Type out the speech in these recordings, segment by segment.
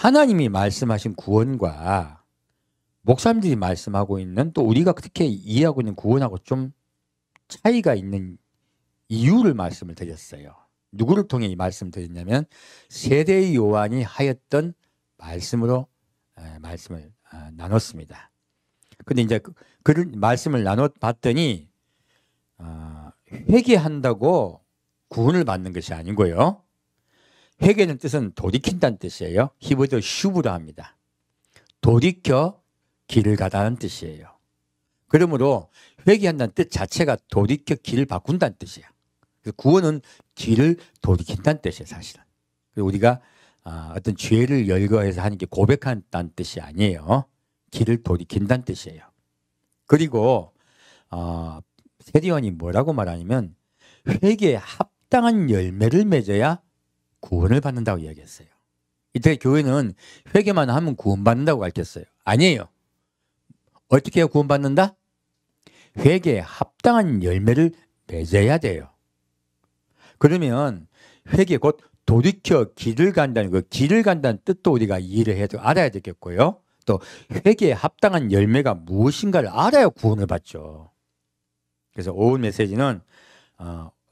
하나님이 말씀하신 구원과 목사님들이 말씀하고 있는 또 우리가 그렇게 이해하고 있는 구원하고 좀 차이가 있는 이유를 말씀을 드렸어요. 누구를 통해 이 말씀을 드렸냐면 세례 요한이 하였던 말씀으로 말씀을 나눴습니다. 근데 이제 그 말씀을 나눠봤더니 회개한다고 구원을 받는 것이 아니고요. 회개는 뜻은 돌이킨다는 뜻이에요. 히브리어로 슈브라 합니다. 돌이켜 길을 가다는 뜻이에요. 그러므로 회개한다는 뜻 자체가 돌이켜 길을 바꾼다는 뜻이에요. 그래서 구원은 길을 돌이킨다는 뜻이에요, 사실은. 그리고 우리가 어떤 죄를 열거해서 하는 게 고백한다는 뜻이 아니에요. 길을 돌이킨다는 뜻이에요. 그리고 세례요한이 뭐라고 말하냐면 회개에 합당한 열매를 맺어야 구원을 받는다고 이야기했어요. 이때 교회는 회개만 하면 구원받는다고 가르쳤어요. 아니에요. 어떻게 해야 구원받는다? 회개에 합당한 열매를 맺어야 돼요. 그러면 회개 곧 돌이켜 길을 간다는 그 길을 간다는 뜻도 우리가 이해를 해도 알아야 되겠고요. 또 회개에 합당한 열매가 무엇인가를 알아야 구원을 받죠. 그래서 오후 메시지는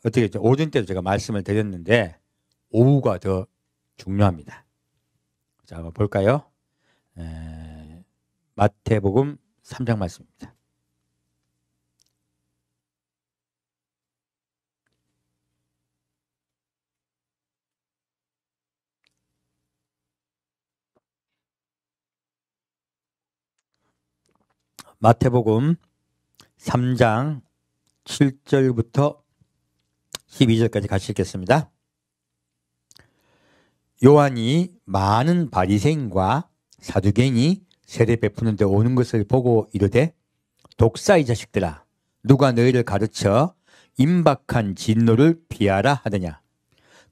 어떻게 오전 때도 제가 말씀을 드렸는데 오후가 더 중요합니다. 자, 한번 볼까요? 마태복음 3장 말씀입니다. 마태복음 3장 7절부터 12절까지 같이 읽겠습니다. 요한이 많은 바리새인과 사두개인이 세례 베푸는 데 오는 것을 보고 이르되 독사의 자식들아 누가 너희를 가르쳐 임박한 진노를 피하라 하느냐.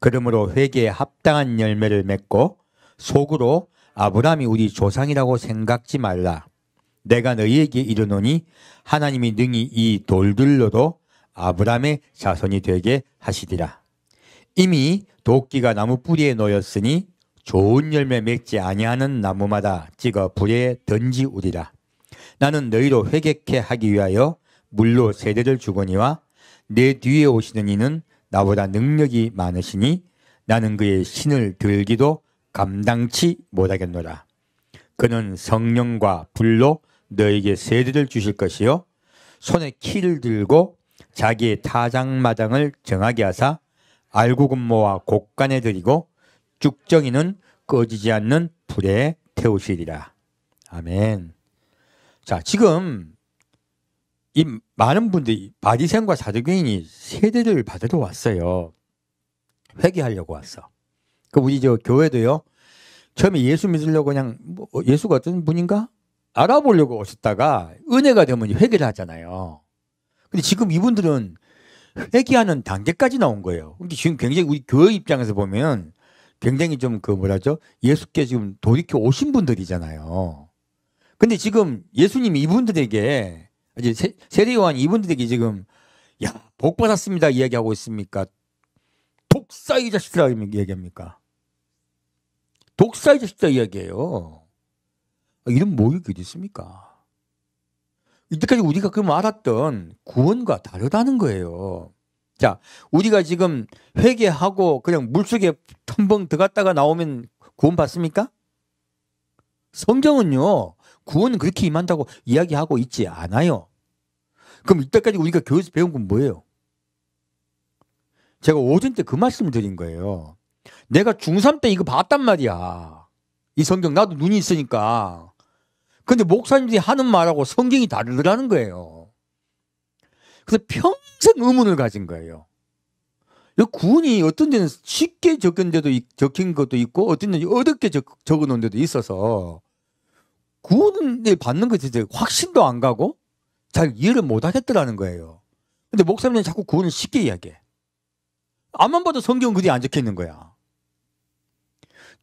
그러므로 회개에 합당한 열매를 맺고 속으로 아브라함이 우리 조상이라고 생각지 말라. 내가 너희에게 이르노니 하나님이 능히 이 돌들로도 아브라함의 자손이 되게 하시리라. 이미 도끼가 나무 뿌리에 놓였으니 좋은 열매 맺지 아니하는 나무마다 찍어 불에 던지우리라. 나는 너희로 회개케 하기 위하여 물로 세례를 주거니와 내 뒤에 오시는 이는 나보다 능력이 많으시니 나는 그의 신을 들기도 감당치 못하겠노라. 그는 성령과 불로 너에게 세례를 주실 것이요 손에 키를 들고 자기의 타작마당을 정하게 하사 알구금모와 곡간에 들이고 쭉정이는 꺼지지 않는 불에 태우시리라. 아멘. 자, 지금 이 많은 분들이 바리새인과 사두개인이 세례를 받으러 왔어요. 회개하려고 왔어. 그 우리 저 교회도요. 처음에 예수 믿으려고 그냥 예수가 어떤 분인가 알아보려고 오셨다가 은혜가 되면 회개를 하잖아요. 근데 지금 이분들은 회개하는 단계까지 나온 거예요. 근데 지금 굉장히 우리 교회 입장에서 보면 굉장히 좀 그 뭐라죠? 예수께 지금 돌이켜 오신 분들이잖아요. 근데 지금 예수님이 이분들에게 이제 세례 요한이 이분들에게 지금 야, 복 받았습니다 이야기하고 있습니까? 독사의 자식들아 이야기합니까? 독사의 자식들아 이야기해요. 이런 모욕이 있습니까? 이때까지 우리가 그럼 알았던 구원과 다르다는 거예요. 자, 우리가 지금 회개하고 그냥 물속에 텀벙 들어갔다가 나오면 구원 받습니까? 성경은요, 구원은 그렇게 임한다고 이야기하고 있지 않아요. 그럼 이때까지 우리가 교회에서 배운 건 뭐예요? 제가 오전 때 그 말씀을 드린 거예요. 내가 중3 때 이거 봤단 말이야. 이 성경 나도 눈이 있으니까. 근데 목사님들이 하는 말하고 성경이 다르더라는 거예요. 그래서 평생 의문을 가진 거예요. 이 구원이 어떤 데는 쉽게 적힌 것도 있고 어떤 데는 어렵게 적어 놓은 데도 있어서 구원을 받는 것에 대해 확신도 안 가고 잘 이해를 못 하겠더라는 거예요. 근데 목사님은 자꾸 구원을 쉽게 이야기해. 앞만 봐도 성경은 그리 안 적혀 있는 거야.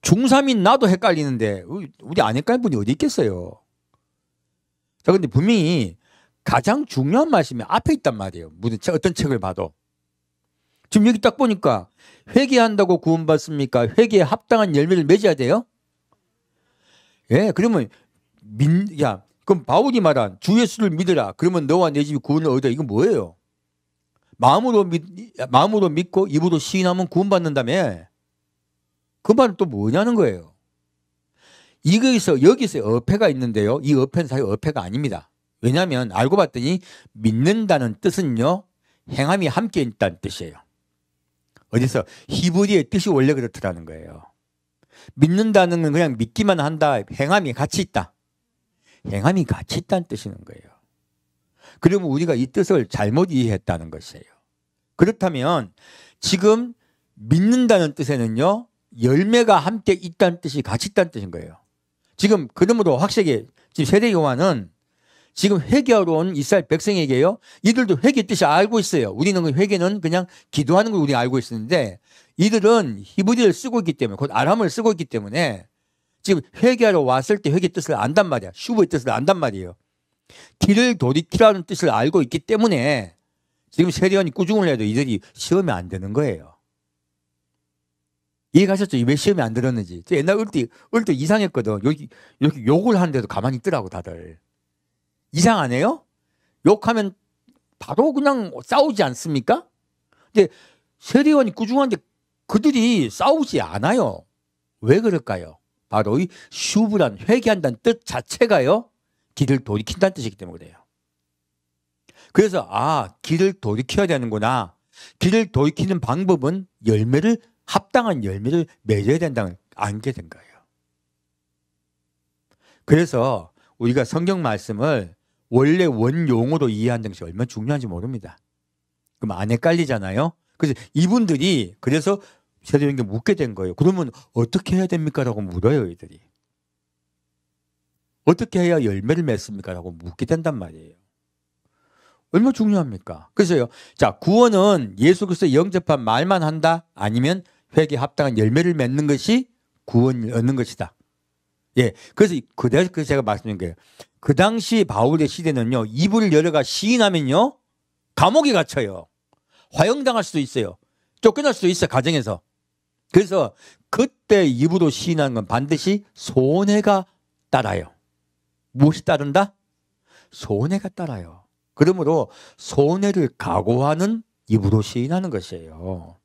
중3인 나도 헷갈리는데 우리 안 헷갈린 분이 어디 있겠어요. 자, 근데 분명히 가장 중요한 말씀이 앞에 있단 말이에요. 무슨 어떤 책을 봐도. 지금 여기 딱 보니까 회개한다고 구원받습니까? 회개에 합당한 열매를 맺어야 돼요? 예, 그러면 그럼 바울이 말한 주 예수를 믿으라. 그러면 너와 내 집이 구원을 얻어. 이건 뭐예요? 마음으로 믿고 입으로 시인하면 구원받는다며. 그 말은 또 뭐냐는 거예요. 여기서 어폐가 있는데요. 이 어폐는 사실 어폐가 아닙니다. 왜냐하면 알고 봤더니 믿는다는 뜻은요, 행함이 함께 있다는 뜻이에요. 어디서? 히브리의 뜻이 원래 그렇더라는 거예요. 믿는다는 건 그냥 믿기만 한다. 행함이 같이 있다. 행함이 같이 있다는 뜻이는 거예요. 그러면 우리가 이 뜻을 잘못 이해했다는 것이에요. 그렇다면 지금 믿는다는 뜻에는요, 열매가 함께 있다는 뜻이 같이 있다는 뜻인 거예요. 지금 그러므로 확실하게 지금 세례 요한은 지금 회개하러 온 이스라엘 백성에게요, 이들도 회개 뜻이 알고 있어요. 우리는 그 회개는 그냥 기도하는 걸 우리가 알고 있었는데 이들은 히브리를 쓰고 있기 때문에, 곧 아람을 쓰고 있기 때문에 지금 회개하러 왔을 때 회개 뜻을 안단 말이야. 슈브의 뜻을 안단 말이에요. 길을 돌이키라는 뜻을 알고 있기 때문에 지금 세례요한이 꾸중을 해도 이들이 시험이 안 되는 거예요. 이해가셨죠? 왜 시험이 안 들었는지. 저 옛날 어릴 때 이상했거든. 이렇게 욕을 하는데도 가만히 있더라고, 다들. 이상 안 해요? 욕하면 바로 그냥 싸우지 않습니까? 근데 세례요한이 꾸중한데 그들이 싸우지 않아요. 왜 그럴까요? 바로 이 슈브란 회개한다는 뜻 자체가요, 길을 돌이킨다는 뜻이기 때문에 그래요. 그래서 길을 돌이켜야 되는구나. 길을 돌이키는 방법은 합당한 열매를 맺어야 된다는 걸 알게 된 거예요. 그래서 우리가 성경 말씀을 원래 원용어로 이해한다는 것이 얼마나 중요한지 모릅니다. 그럼 안 헷갈리잖아요. 그래서 이분들이 그래서 세례요한에게 묻게 된 거예요. 그러면 어떻게 해야 됩니까? 라고 물어요, 이들이. 어떻게 해야 열매를 맺습니까? 라고 묻게 된단 말이에요. 얼마나 중요합니까? 그래서요, 자, 구원은 예수 그리스도의 영접한 말만 한다? 아니면 회개에 합당한 열매를 맺는 것이 구원을 얻는 것이다. 예. 그래서 제가 말씀드린 거예요. 그 당시 바울의 시대는요, 입을 열어가 시인하면요, 감옥에 갇혀요. 화형당할 수도 있어요. 쫓겨날 수도 있어요, 가정에서. 그래서 그때 입으로 시인하는 건 반드시 손해가 따라요. 무엇이 따른다? 손해가 따라요. 그러므로 손해를 각오하는 입으로 시인하는 것이에요.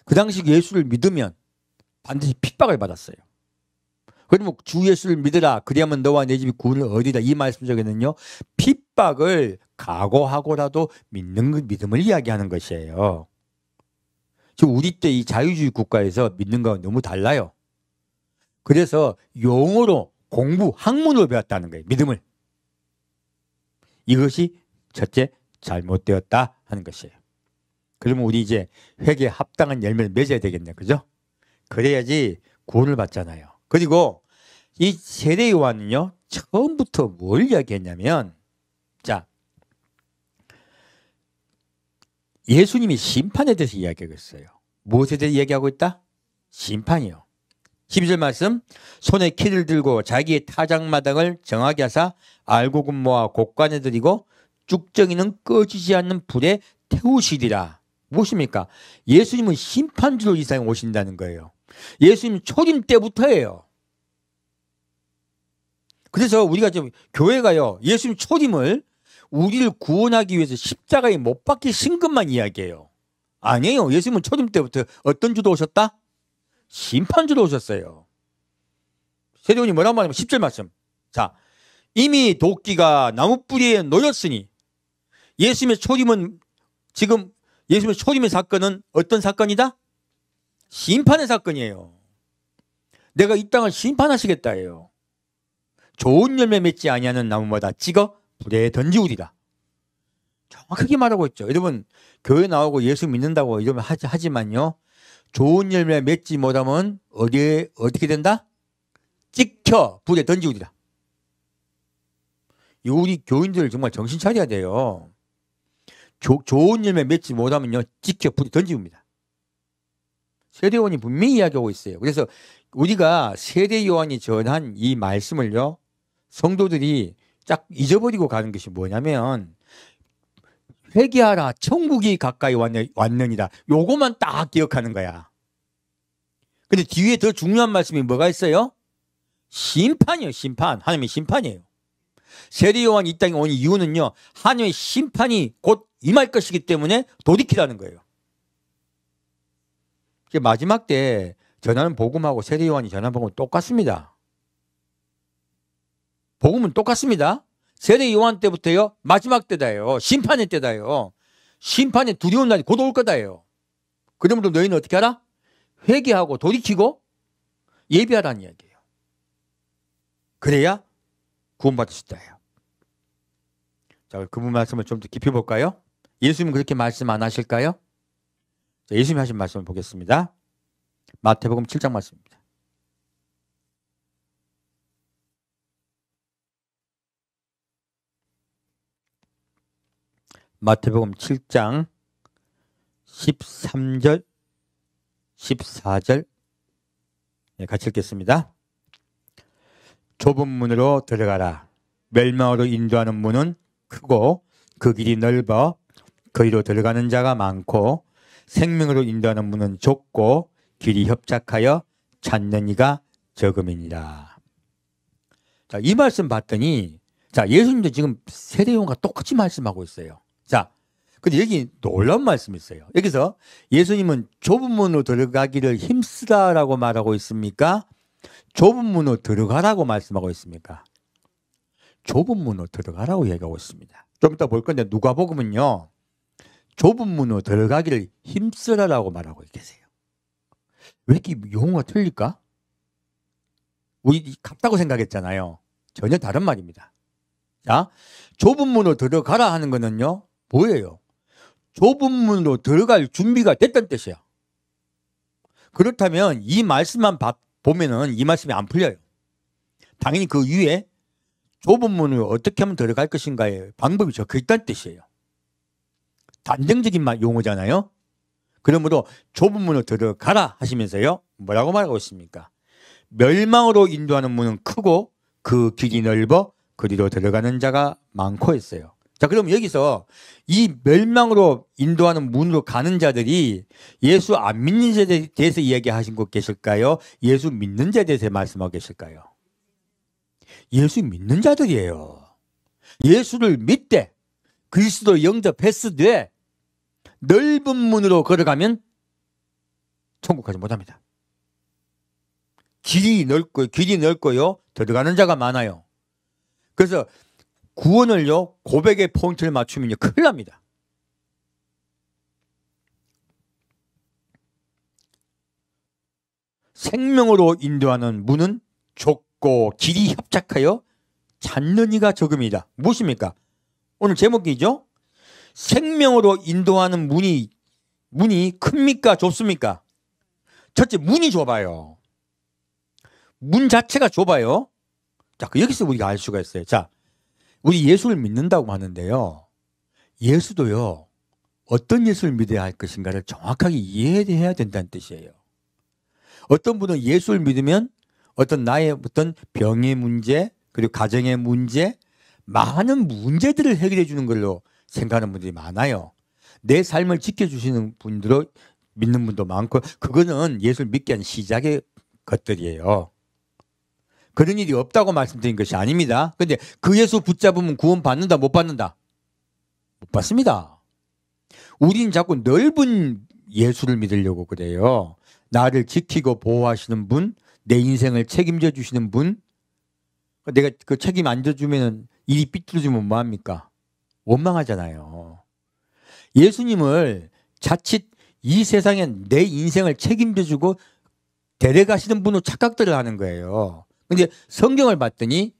그 당시 예수를 믿으면 반드시 핍박을 받았어요. 그러면 주 예수를 믿으라. 그리하면 너와 내 집이 구원을 얻으리라. 이 말씀 속에는요, 핍박을 각오하고라도 믿음을 이야기하는 것이에요. 지금 우리 때 이 자유주의 국가에서 믿는 거 너무 달라요. 그래서 용어로 학문으로 배웠다는 거예요. 믿음을. 이것이 첫째 잘못되었다 하는 것이에요. 그러면 우리 이제 회개에 합당한 열매를 맺어야 되겠네. 그죠? 그래야지 구원을 받잖아요. 그리고 이 세례 요한은요, 처음부터 뭘 이야기했냐면, 자, 예수님이 심판에 대해서 이야기하고 있어요. 무엇에 대해서 이야기하고 있다? 심판이요. 12절 말씀, 손에 키를 들고 자기의 타작마당을 정하게 하사 알곡은 모아 곡간에 들이고 쭉정이는 꺼지지 않는 불에 태우시리라. 무엇입니까? 예수님은 심판주로 이 세상에 오신다는 거예요. 예수님 초림 때부터예요. 그래서 우리가 지금 교회가요, 예수님 초림을 우리를 구원하기 위해서 십자가에 못 박히신 것만 이야기해요. 아니에요. 예수님은 초림 때부터 어떤 주로 오셨다? 심판주로 오셨어요. 세례요한이 뭐라고 말하면 10절 말씀. 자, 이미 도끼가 나무뿌리에 놓였으니 예수님의 초림은 지금 예수님의 초림의 사건은 어떤 사건이다? 심판의 사건이에요. 내가 이 땅을 심판하시겠다예요. 좋은 열매 맺지 아니하는 나무마다 찍어 불에 던지우리라. 정확하게 말하고 있죠. 여러분 교회 나오고 예수 믿는다고 이러면 하지만요, 좋은 열매 맺지 못하면 어떻게 된다? 찍혀 불에 던지우리라. 우리 교인들 정말 정신 차려야 돼요. 좋은 열매 맺지 못하면요, 찍혀 불에 던지웁니다. 세례요한이 분명히 이야기하고 있어요. 그래서 우리가 세례요한이 전한 이 말씀을요, 성도들이 쫙 잊어버리고 가는 것이 뭐냐면, 회개하라 천국이 가까이 왔느니라. 요거만 딱 기억하는 거야. 근데 뒤에 더 중요한 말씀이 뭐가 있어요? 심판이에요. 심판. 하나님의 심판이에요. 세례 요한이 이 땅에 온 이유는요, 하나님의 심판이 곧 임할 것이기 때문에 돌이키라는 거예요. 마지막 때 전하는 복음하고 세례 요한이 전하는 복음은 똑같습니다. 복음은 똑같습니다. 세례 요한 때부터요, 마지막 때다요. 심판의 때다요. 심판의 두려운 날이 곧 올 거다요. 그러므로 너희는 어떻게 하라? 회개하고 돌이키고 예비하라는 이야기예요. 그래야 구원받을 수 있다요. 자, 그분 말씀을 좀 더 깊이 볼까요? 예수님은 그렇게 말씀 안 하실까요? 자, 예수님이 하신 말씀을 보겠습니다. 마태복음 7장 말씀입니다. 마태복음 7장 13절, 14절 같이 읽겠습니다. 좁은 문으로 들어가라. 멸망으로 인도하는 문은 크고 그 길이 넓어 거기로 들어가는 자가 많고 생명으로 인도하는 문은 좁고 길이 협착하여 찾는 이가 적음이니라. 자, 이 말씀 봤더니, 자, 예수님도 지금 세례요한과 똑같이 말씀하고 있어요. 자, 근데 여기 놀라운 말씀이 있어요. 여기서 예수님은 좁은 문으로 들어가기를 힘쓰라라고 말하고 있습니까? 좁은 문으로 들어가라고 말씀하고 있습니까? 좁은 문으로 들어가라고 얘기하고 있습니다. 좀 이따 볼 건데 누가복음은요, 좁은 문으로 들어가기를 힘쓰라라고 말하고 계세요. 왜 이렇게 용어가 틀릴까? 우리 같다고 생각했잖아요. 전혀 다른 말입니다. 자, 좁은 문으로 들어가라 하는 거는요, 뭐예요? 좁은 문으로 들어갈 준비가 됐다는 뜻이야. 그렇다면 이 말씀만 보면은 이 말씀이 안 풀려요. 당연히 그 위에 좁은 문으로 어떻게 하면 들어갈 것인가의 방법이 적혀 있다는 뜻이에요. 단정적인 용어잖아요. 그러므로 좁은 문으로 들어가라 하시면서요, 뭐라고 말하고 있습니까? 멸망으로 인도하는 문은 크고 그 길이 넓어 그리로 들어가는 자가 많고 했어요. 자, 그럼 여기서 이 멸망으로 인도하는 문으로 가는 자들이 예수 안 믿는 자에 대해서 이야기하신 것 계실까요? 예수 믿는 자에 대해서 말씀하고 계실까요? 예수 믿는 자들이에요. 예수를 믿되 그리스도 영접했으되 넓은 문으로 걸어가면 천국 가지 못합니다. 길이 넓고요. 들어가는 자가 많아요. 그래서 구원을요, 고백의 포인트를 맞추면요, 큰일 납니다. 생명으로 인도하는 문은 좁고 길이 협착하여 찾는 이가 적음이다. 무엇입니까? 오늘 제목이죠? 생명으로 인도하는 문이 큽니까? 좁습니까? 첫째, 문이 좁아요. 문 자체가 좁아요. 자, 여기서 우리가 알 수가 있어요. 자, 우리 예수를 믿는다고 하는데요, 예수도요, 어떤 예수를 믿어야 할 것인가를 정확하게 이해해야 된다는 뜻이에요. 어떤 분은 예수를 믿으면 나의 어떤 병의 문제, 그리고 가정의 문제, 많은 문제들을 해결해 주는 걸로 생각하는 분들이 많아요. 내 삶을 지켜주시는 분들로 믿는 분도 많고, 그거는 예수를 믿게 한 시작의 것들이에요. 그런 일이 없다고 말씀드린 것이 아닙니다. 근데 그 예수 붙잡으면 구원 받는다, 못 받는다? 못 받습니다. 우리는 자꾸 넓은 예수를 믿으려고 그래요. 나를 지키고 보호하시는 분, 내 인생을 책임져 주시는 분, 내가 그 책임 안 져주면 일이 삐뚤어지면 뭐합니까? 원망하잖아요. 예수님을 자칫 이 세상에 내 인생을 책임져 주고 데려가시는 분으로 착각들을 하는 거예요. 근데 성경을 봤더니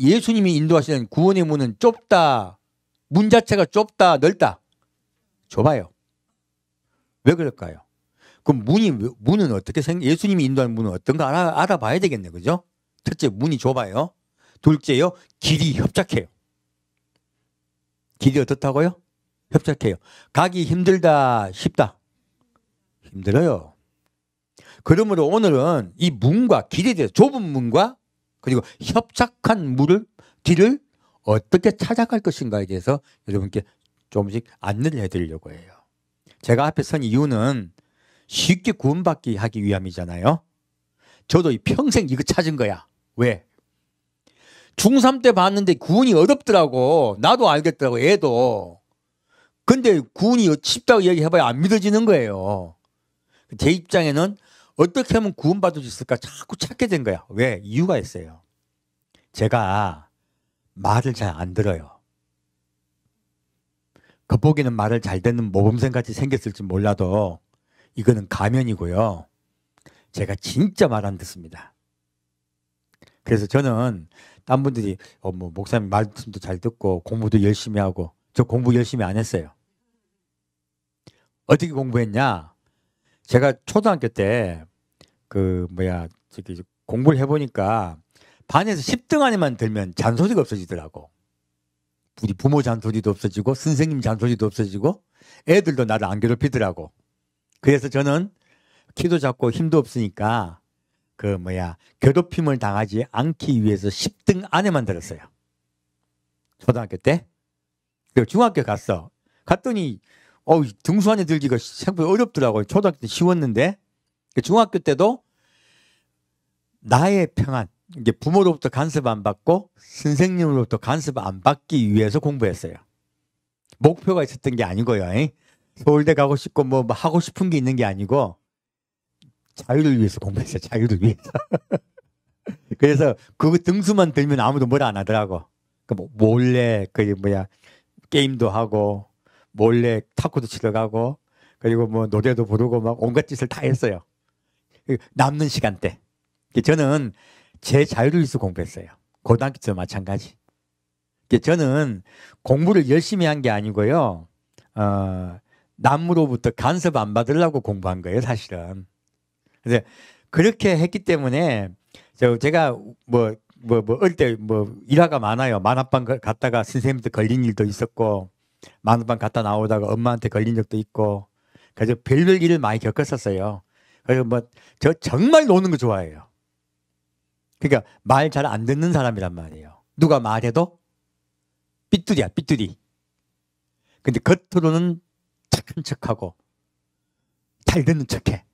예수님이 인도하시는 구원의 문은 좁다. 문 자체가 좁다, 넓다. 좁아요. 왜 그럴까요? 그럼 문은 어떻게 예수님이 인도하는 문은 어떤가 알아봐야 되겠네. 그죠? 첫째, 문이 좁아요. 둘째요, 길이 협착해요. 길이 어떻다고요? 협착해요. 가기 힘들다, 쉽다? 힘들어요. 그러므로 오늘은 이 문과 길에 대해서, 좁은 문과 그리고 협착한 길을 어떻게 찾아갈 것인가에 대해서 여러분께 조금씩 안내를 해드리려고 해요. 제가 앞에 선 이유는 쉽게 구원받기 하기 위함이잖아요. 저도 평생 이거 찾은 거야. 왜? 중3 때 봤는데 구원이 어렵더라고. 나도 알겠더라고, 애도. 근데 구원이 쉽다고 얘기해봐야 안 믿어지는 거예요. 제 입장에는 어떻게 하면 구원받을 수 있을까 자꾸 찾게 된 거야. 왜? 이유가 있어요. 제가 말을 잘 안 들어요. 겉보기는 말을 잘 듣는 모범생같이 생겼을지 몰라도 이거는 가면이고요. 제가 진짜 말 안 듣습니다. 그래서 저는 딴 분들이 뭐 목사님 말씀도 잘 듣고 공부도 열심히 하고, 저 공부 열심히 안 했어요. 어떻게 공부했냐? 제가 초등학교 때 공부를 해보니까 반에서 10등 안에만 들면 잔소리가 없어지더라고. 우리 부모 잔소리도 없어지고 선생님 잔소리도 없어지고 애들도 나를 안 괴롭히더라고. 그래서 저는 키도 작고 힘도 없으니까 괴롭힘을 당하지 않기 위해서 10등 안에만 들었어요. 초등학교 때. 그리고 중학교 갔더니 등수 안에 들기가 생각보다 어렵더라고요. 초등학교 때 쉬웠는데. 중학교 때도 나의 평안, 이제 부모로부터 간섭 안 받고 선생님으로부터 간섭 안 받기 위해서 공부했어요. 목표가 있었던 게 아니고요. 서울대 가고 싶고 뭐 하고 싶은 게 있는 게 아니고 자유를 위해서 공부했어요. 자유를 위해서. 그래서 그 등수만 들면 아무도 뭐라 안 하더라고. 몰래 게임도 하고 몰래 탁구도 치러 가고 그리고 뭐 노래도 부르고 막 온갖 짓을 다 했어요. 남는 시간대. 저는 제 자유를 위해서 공부했어요. 고등학교 때도 마찬가지. 저는 공부를 열심히 한 게 아니고요. 남으로부터 간섭 안 받으려고 공부한 거예요, 사실은. 그래서 그렇게 했기 때문에 제가 어릴 때 일화가 많아요. 만화방 갔다가 선생님한테 걸린 일도 있었고, 만화방 갔다 나오다가 엄마한테 걸린 적도 있고, 그래서 별별 일을 많이 겪었었어요. 그래서 저 정말 노는 거 좋아해요. 그러니까 말 잘 안 듣는 사람이란 말이에요. 누가 말해도 삐뚤이야, 삐뚤이. 근데 겉으로는 착한 척하고 잘 듣는 척해.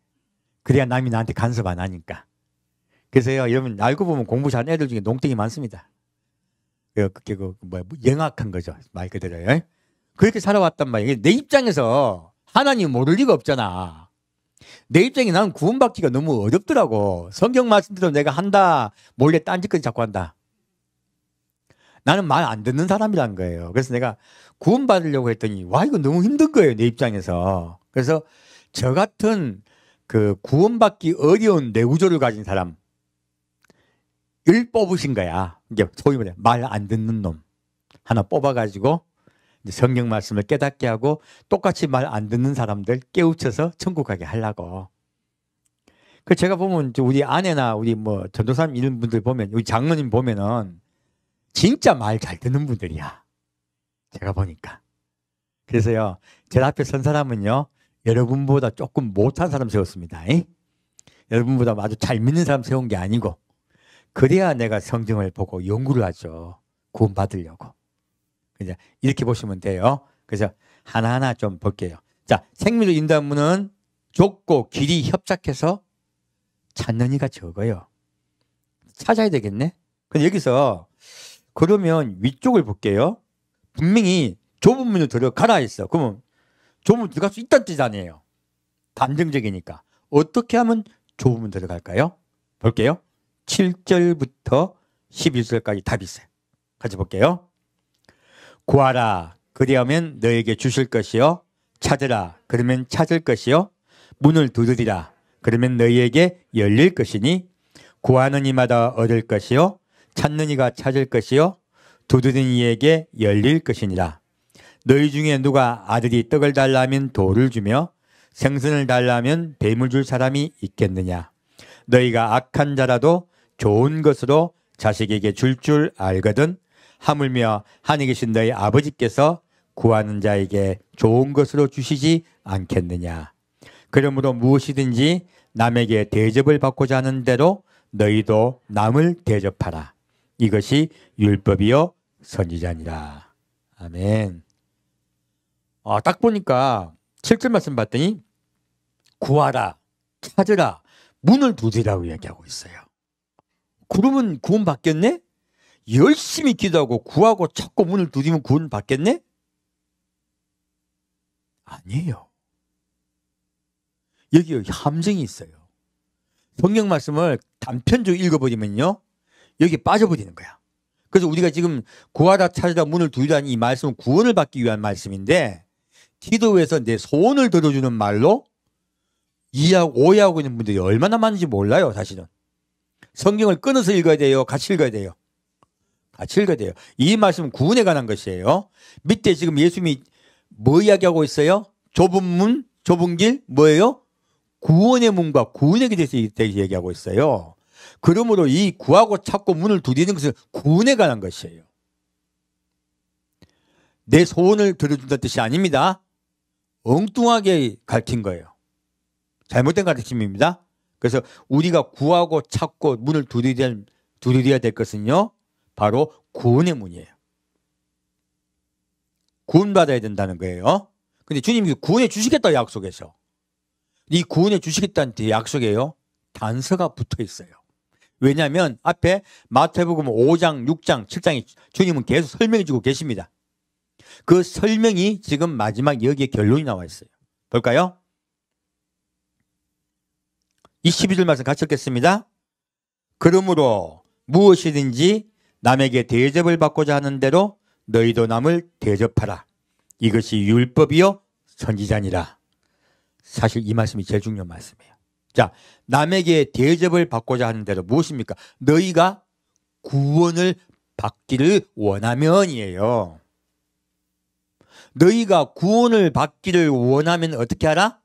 그래야 남이 나한테 간섭 안 하니까. 그래서요, 여러분 알고 보면 공부 잘하는 애들 중에 농땡이 많습니다. 그게 영악한 거죠, 말 그대로요. 그렇게 살아왔단 말이에요. 내 입장에서 하나님 모를 리가 없잖아. 내 입장에 나는 구원받기가 너무 어렵더라고. 성경 말씀대로 내가 한다, 몰래 딴짓까지 자꾸 한다. 나는 말 안 듣는 사람이란 거예요. 그래서 내가 구원받으려고 했더니 이거 너무 힘든 거예요, 내 입장에서. 그래서 저 같은 구원받기 어려운 뇌구조를 가진 사람 을 뽑으신 거야. 이게 소위 말해 말 안 듣는 놈 하나 뽑아가지고 성경 말씀을 깨닫게 하고 똑같이 말 안 듣는 사람들 깨우쳐서 천국 가게 하려고. 그 제가 보면 우리 아내나 우리 전도사님 이런 분들 보면, 우리 장로님 보면은 진짜 말 잘 듣는 분들이야. 제가 보니까. 그래서요, 제 앞에 선 사람은요, 여러분보다 조금 못한 사람 세웠습니다. 여러분보다 아주 잘 믿는 사람 세운 게 아니고, 그래야 내가 성경을 보고 연구를 하죠. 구원 받으려고. 이렇게 보시면 돼요. 그래서 하나하나 좀 볼게요. 자, 생미로 인도하면은 좁고 길이 협착해서 찾는 이가 적어요. 찾아야 되겠네. 근데 여기서 그러면 위쪽을 볼게요. 분명히 좁은 문으로 들어가라 했어. 그러면 좁은 문 들어갈 수 있다는 뜻 아니에요. 단정적이니까. 어떻게 하면 좁은 문 들어갈까요? 볼게요. 7절부터 11절까지 답이 있어요. 같이 볼게요. 구하라, 그리하면 너에게 주실 것이요. 찾으라, 그러면 찾을 것이요. 문을 두드리라, 그러면 너희에게 열릴 것이니 구하는 이마다 얻을 것이요. 찾는 이가 찾을 것이요. 두드리는 이에게 열릴 것이니라. 너희 중에 누가 아들이 떡을 달라면 돌을 주며 생선을 달라면 뱀을 줄 사람이 있겠느냐. 너희가 악한 자라도 좋은 것으로 자식에게 줄 알거든. 하물며 하늘에 계신 너희 아버지께서 구하는 자에게 좋은 것으로 주시지 않겠느냐. 그러므로 무엇이든지 남에게 대접을 받고자 하는 대로 너희도 남을 대접하라. 이것이 율법이요 선지자니라. 아멘. 딱 보니까 7절 말씀 봤더니 구하라, 찾으라, 문을 두드리라고 얘기하고 있어요. 그러면 구원 받겠네? 열심히 기도하고 구하고 찾고 문을 두드리면 구원 받겠네? 아니에요. 여기 함정이 있어요. 성경 말씀을 단편적으로 읽어버리면요, 여기 빠져버리는 거야. 그래서 우리가 지금 구하라 찾으라 문을 두드리라는 이 말씀은 구원을 받기 위한 말씀인데, 기도에서 내 소원을 들어주는 말로 이해하고 오해하고 있는 분들이 얼마나 많은지 몰라요. 사실은 성경을 끊어서 읽어야 돼요, 같이 읽어야 돼요? 같이 읽어야 돼요. 이 말씀은 구원에 관한 것이에요. 밑에 지금 예수님이 뭐 이야기하고 있어요? 좁은 문, 좁은 길, 뭐예요? 구원의 문과 구원의 길에 대해서 얘기하고 있어요. 그러므로 이 구하고 찾고 문을 두드리는 것은 구원에 관한 것이에요. 내 소원을 들어준다는 뜻이 아닙니다. 엉뚱하게 가르친 거예요. 잘못된 가르침입니다. 그래서 우리가 구하고 찾고 문을 두드려야 될 것은요, 바로 구원의 문이에요. 구원받아야 된다는 거예요. 근데 주님이 구원해 주시겠다 약속해서, 이 구원해 주시겠다는 약속에요, 단서가 붙어 있어요. 왜냐하면 앞에 마태복음 5장, 6장, 7장에 주님은 계속 설명해 주고 계십니다. 그 설명이 지금 마지막 여기에 결론이 나와 있어요. 볼까요? 22절 말씀 같이 읽겠습니다. 그러므로 무엇이든지 남에게 대접을 받고자 하는 대로 너희도 남을 대접하라. 이것이 율법이요 선지자니라. 사실 이 말씀이 제일 중요한 말씀이에요. 자, 남에게 대접을 받고자 하는 대로 무엇입니까? 너희가 구원을 받기를 원하면이에요. 너희가 구원을 받기를 원하면 어떻게 하라?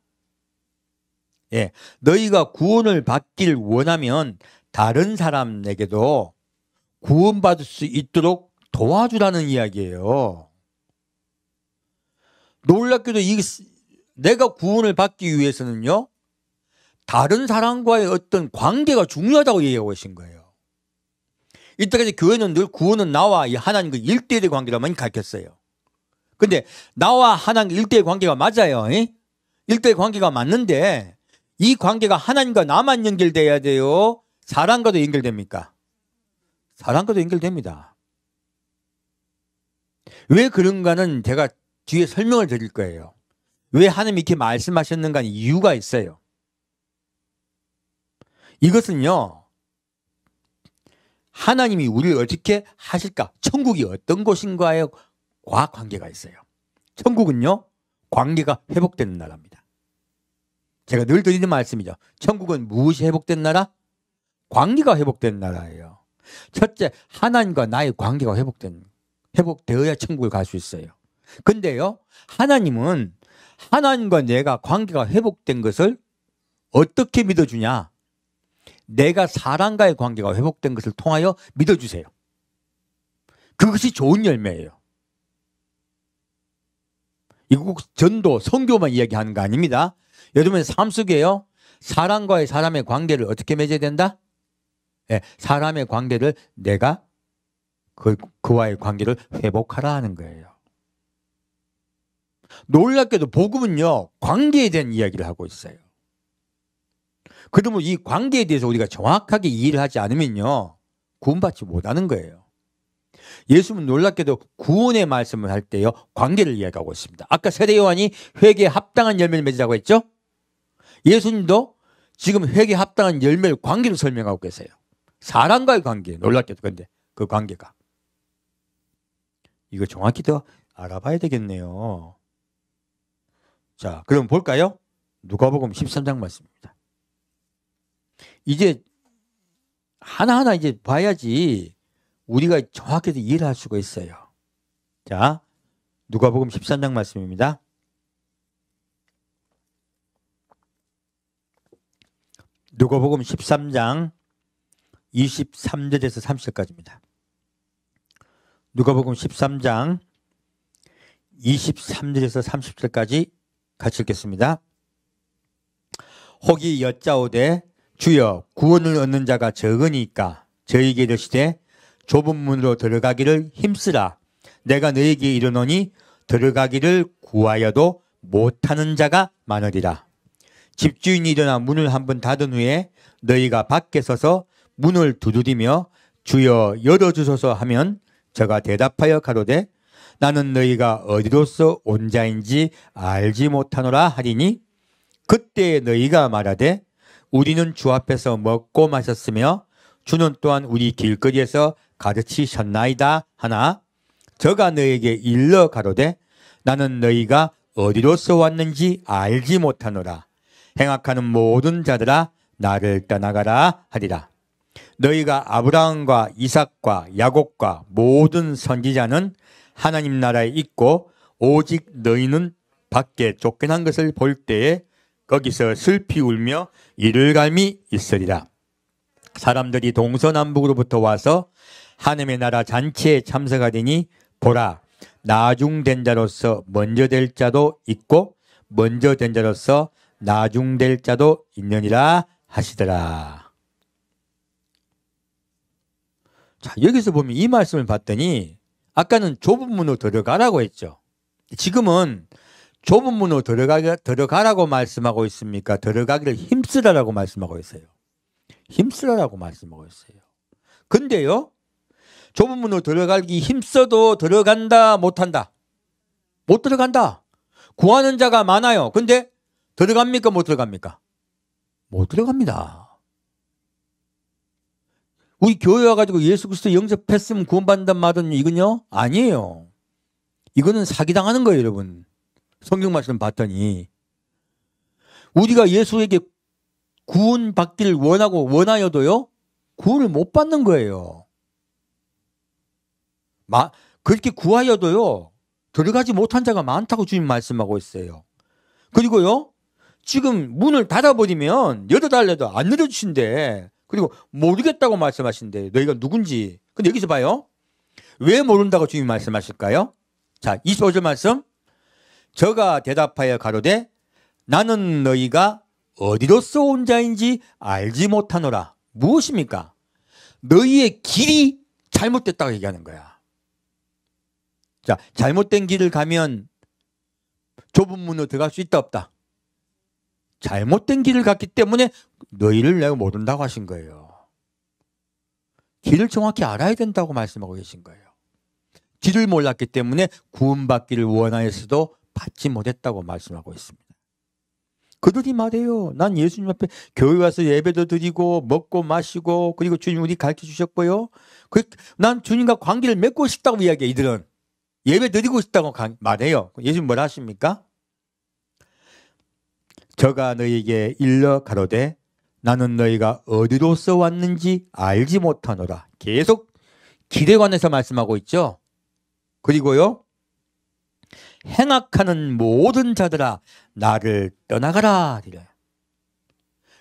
예, 너희가 구원을 받기를 원하면 다른 사람에게도 구원받을 수 있도록 도와주라는 이야기예요. 놀랍게도 내가 구원을 받기 위해서는요, 다른 사람과의 어떤 관계가 중요하다고 얘기하고 계신 거예요. 이때까지 교회는 늘 구원은 나와 하나님과 1대1의 관계라만 가르쳤어요. 근데 나와 하나님 1대1 관계가 맞아요. 1대1 관계가 맞는데 이 관계가 하나님과 나만 연결돼야 돼요? 사람과도 연결됩니까? 사람과도 연결됩니다. 왜 그런가는 제가 뒤에 설명을 드릴 거예요. 왜 하나님이 이렇게 말씀하셨는가 이유가 있어요. 이것은요, 하나님이 우리를 어떻게 하실까? 천국이 어떤 곳인가에 과학 관계가 있어요. 천국은요, 관계가 회복되는 나라입니다. 제가 늘 드리는 말씀이죠. 천국은 무엇이 회복된 나라? 관계가 회복된 나라예요. 첫째, 하나님과 나의 관계가 회복되어야 천국을 갈 수 있어요. 근데요, 하나님은 하나님과 내가 관계가 회복된 것을 어떻게 믿어주냐? 내가 사람과의 관계가 회복된 것을 통하여 믿어주세요. 그것이 좋은 열매예요. 이거 꼭 전도, 선교만 이야기하는 거 아닙니다. 여러분의 삶 속에요, 사람과의 사람의 관계를 어떻게 맺어야 된다? 네, 사람의 관계를 내가 그와의 관계를 회복하라 하는 거예요. 놀랍게도 복음은요, 관계에 대한 이야기를 하고 있어요. 그러면 이 관계에 대해서 우리가 정확하게 이해를 하지 않으면요, 구원받지 못하는 거예요. 예수님은 놀랍게도 구원의 말씀을 할 때요, 관계를 이야기하고 있습니다. 아까 세례 요한이 회개에 합당한 열매를 맺으라고 했죠? 예수님도 지금 회개에 합당한 열매를 관계로 설명하고 계세요. 사람과의 관계, 놀랍게도. 근데 그 관계가, 이거 정확히 더 알아봐야 되겠네요. 자, 그럼 볼까요? 누가복음 13장 말씀입니다. 이제 하나하나 이제 봐야지 우리가 정확하게 이해를 할 수가 있어요. 자, 누가복음 13장 말씀입니다. 누가복음 13장 23절에서 30절까지입니다. 누가복음 13장 23절에서 30절까지 같이 읽겠습니다. 혹이 여짜오되 주여 구원을 얻는 자가 적으니까 저에게 이르시되 좁은 문으로 들어가기를 힘쓰라. 내가 너에게 이르노니 들어가기를 구하여도 못하는 자가 많으리라. 집주인이 일어나 문을 한번 닫은 후에 너희가 밖에 서서 문을 두드리며 주여 열어주소서 하면 저가 대답하여 가로되 나는 너희가 어디로서 온 자인지 알지 못하노라 하리니 그때 너희가 말하되 우리는 주 앞에서 먹고 마셨으며 주는 또한 우리 길거리에서 가르치셨나이다 하나 저가 너희에게 일러 가로되 나는 너희가 어디로서 왔는지 알지 못하노라. 행악하는 모든 자들아 나를 떠나가라 하리라. 너희가 아브라함과 이삭과 야곱과 모든 선지자는 하나님 나라에 있고 오직 너희는 밖에 쫓겨난 것을 볼 때에 거기서 슬피 울며 이를 갈미 있으리라. 사람들이 동서남북으로부터 와서 하나님의 나라 잔치에 참석하더니 보라 나중된 자로서 먼저 될 자도 있고 먼저 된 자로서 나중될 자도 있느니라 하시더라. 자, 여기서 보면 이 말씀을 봤더니 아까는 좁은 문으로 들어가라고 했죠. 지금은 좁은 문으로 들어가라고 말씀하고 있습니까? 들어가기를 힘쓰라라고 말씀하고 있어요. 힘쓰라라고 말씀하고 있어요. 근데요, 좁은 문으로 들어가기 힘써도 들어간다, 못한다? 못 들어간다. 구하는 자가 많아요. 근데 들어갑니까? 못 들어갑니까? 못 들어갑니다. 우리 교회 와가지고 예수 그리스도 영접했으면 구원받는단 말은 이건요? 아니에요. 이거는 사기당하는 거예요, 여러분. 성경 말씀 봤더니. 우리가 예수에게 구원받기를 원하여도요, 구원을 못 받는 거예요. 그렇게 구하여도요, 들어가지 못한 자가 많다고 주님 말씀하고 있어요. 그리고요, 지금 문을 닫아버리면 열어달래도 안 열어주신대. 그리고 모르겠다고 말씀하신대. 너희가 누군지. 근데 여기서 봐요. 왜 모른다고 주님이 말씀하실까요? 자, 25절 말씀. 저가 대답하여 가로되 나는 너희가 어디로서 온 자인지 알지 못하노라. 무엇입니까? 너희의 길이 잘못됐다고 얘기하는 거야. 자, 잘못된 길을 가면 좁은 문으로 들어갈 수 있다 없다? 잘못된 길을 갔기 때문에 너희를 내가 모른다고 하신 거예요. 길을 정확히 알아야 된다고 말씀하고 계신 거예요. 길을 몰랐기 때문에 구원받기를 원하였어도 받지 못했다고 말씀하고 있습니다. 그들이 말해요. 난 예수님 앞에 교회 와서 예배도 드리고 먹고 마시고 그리고 주님 우리 가르쳐 주셨고요. 난 주님과 관계를 맺고 싶다고 이야기해. 이들은 예배 드리고 싶다고 말해요. 예수님 뭐라 하십니까? 저가 너희에게 일러 가로되 나는 너희가 어디로서 왔는지 알지 못하노라. 계속 길에 관해서 말씀하고 있죠. 그리고요, 행악하는 모든 자들아 나를 떠나가라.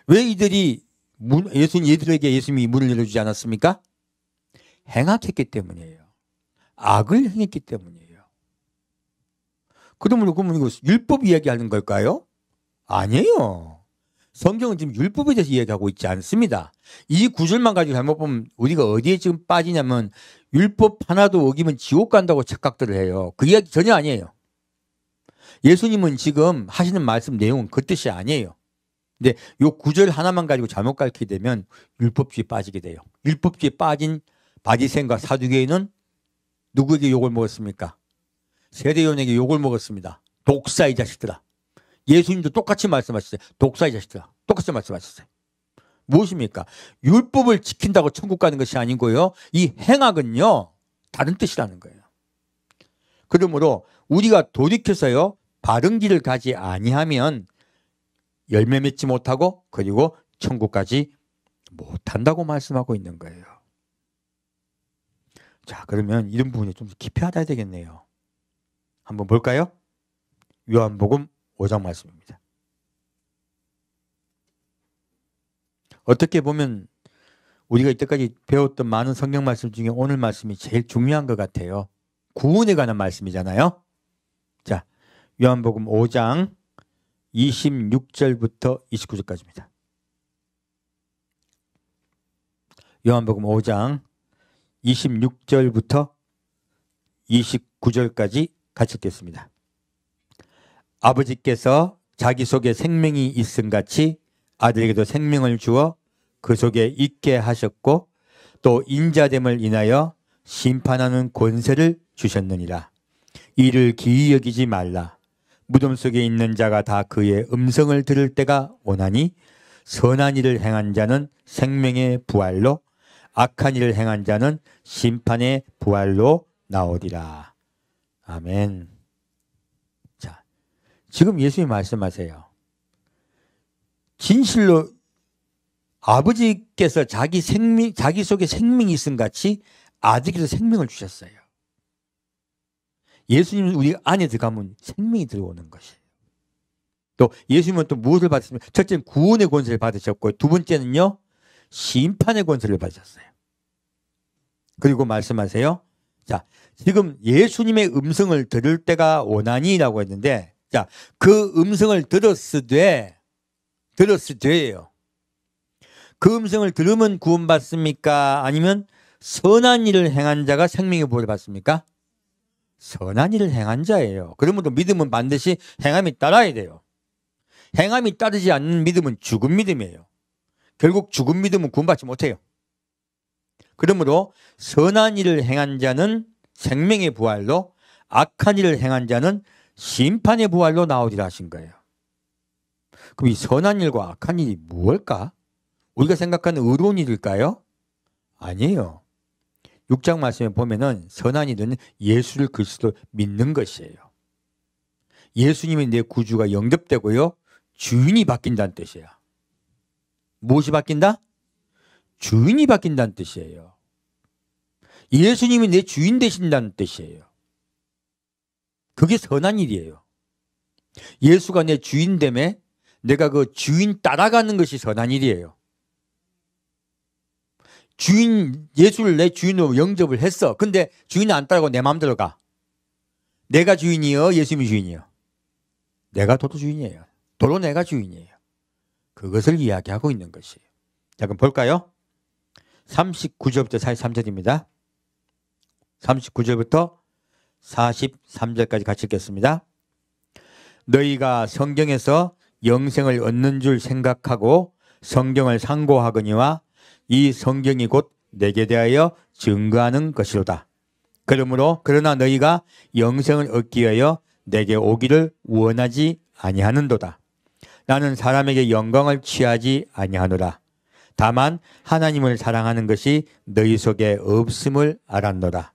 왜 이들이 얘들에게 예수님이 문을 열어주지 않았습니까? 행악했기 때문이에요. 악을 행했기 때문이에요. 그러면 이거 율법 이야기하는 걸까요? 아니에요. 성경은 지금 율법에 대해서 이야기하고 있지 않습니다. 이 구절만 가지고 잘못 보면 우리가 어디에 지금 빠지냐면 율법 하나도 어기면 지옥 간다고 착각들을 해요. 그 이야기 전혀 아니에요. 예수님은 지금 하시는 말씀 내용은 그 뜻이 아니에요. 근데 이 구절 하나만 가지고 잘못 가르치게 되면 율법주의에 빠지게 돼요. 율법주의에 빠진 바리새인과 사두개인은 누구에게 욕을 먹었습니까? 세례요한에게 욕을 먹었습니다. 독사 이 자식들아. 예수님도 똑같이 말씀하셨어요. 독사 이 자식들아. 똑같이 말씀하셨어요. 무엇입니까? 율법을 지킨다고 천국 가는 것이 아니고요. 이 행악은요. 다른 뜻이라는 거예요. 그러므로 우리가 돌이켜서요. 바른 길을 가지 아니하면 열매 맺지 못하고 그리고 천국 가지 못한다고 말씀하고 있는 거예요. 자, 그러면 이런 부분이 좀 깊이 알아야 되겠네요. 한번 볼까요? 요한복음 5장 말씀입니다. 어떻게 보면 우리가 이때까지 배웠던 많은 성경 말씀 중에 오늘 말씀이 제일 중요한 것 같아요. 구원에 관한 말씀이잖아요. 자, 요한복음 5장 26절부터 29절까지입니다. 요한복음 5장 26절부터 29절까지 같이 읽겠습니다. 아버지께서 자기 속에 생명이 있음 같이 아들에게도 생명을 주어 그 속에 있게 하셨고 또 인자됨을 인하여 심판하는 권세를 주셨느니라. 이를 기이 여기지 말라. 무덤 속에 있는 자가 다 그의 음성을 들을 때가 오나니 선한 일을 행한 자는 생명의 부활로 악한 일을 행한 자는 심판의 부활로 나오리라. 아멘. 자, 지금 예수님 말씀하세요. 진실로 아버지께서 자기 속에 생명이 있음 같이 아들께서 생명을 주셨어요. 예수님은 우리 안에 들어가면 생명이 들어오는 것이에요. 또 예수님은 또 무엇을 받았습니까? 첫째는 구원의 권세를 받으셨고 두 번째는요, 심판의 권세를 받으셨어요. 그리고 말씀하세요. 자, 지금 예수님의 음성을 들을 때가 오나니라고 했는데, 자, 그 음성을 들었으되예요. 그 음성을 들으면 구원받습니까? 아니면 선한 일을 행한 자가 생명의 보호를 받습니까? 선한 일을 행한 자예요. 그러므로 믿음은 반드시 행함이 따라야 돼요. 행함이 따르지 않는 믿음은 죽은 믿음이에요. 결국 죽은 믿음은 구원받지 못해요. 그러므로 선한 일을 행한 자는 생명의 부활로 악한 일을 행한 자는 심판의 부활로 나오리라 하신 거예요. 그럼 이 선한 일과 악한 일이 무엇일까? 우리가 생각하는 의로운 일일까요? 아니에요. 6장 말씀에 보면은 선한 일은 예수를 그리스도 믿는 것이에요. 예수님이 내 구주가 영접되고요, 주인이 바뀐다는 뜻이에요. 무엇이 바뀐다? 주인이 바뀐다는 뜻이에요. 예수님이 내 주인 되신다는 뜻이에요. 그게 선한 일이에요. 예수가 내 주인됨에 내가 그 주인 따라가는 것이 선한 일이에요. 예수를 내 주인으로 영접을 했어. 근데 주인은 안 따라가고 내 마음대로 가. 내가 주인이요, 예수님이 주인이요? 내가 도로 주인이에요. 도로 내가 주인이에요. 그것을 이야기하고 있는 것이에요. 자, 그럼 볼까요? 39절부터 43절입니다. 39절부터 43절까지 같이 읽겠습니다. 너희가 성경에서 영생을 얻는 줄 생각하고 성경을 상고하거니와 이 성경이 곧 내게 대하여 증거하는 것이로다. 그러나 너희가 영생을 얻기 위하여 내게 오기를 원하지 아니하는도다. 나는 사람에게 영광을 취하지 아니하노라. 다만 하나님을 사랑하는 것이 너희 속에 없음을 알았노라.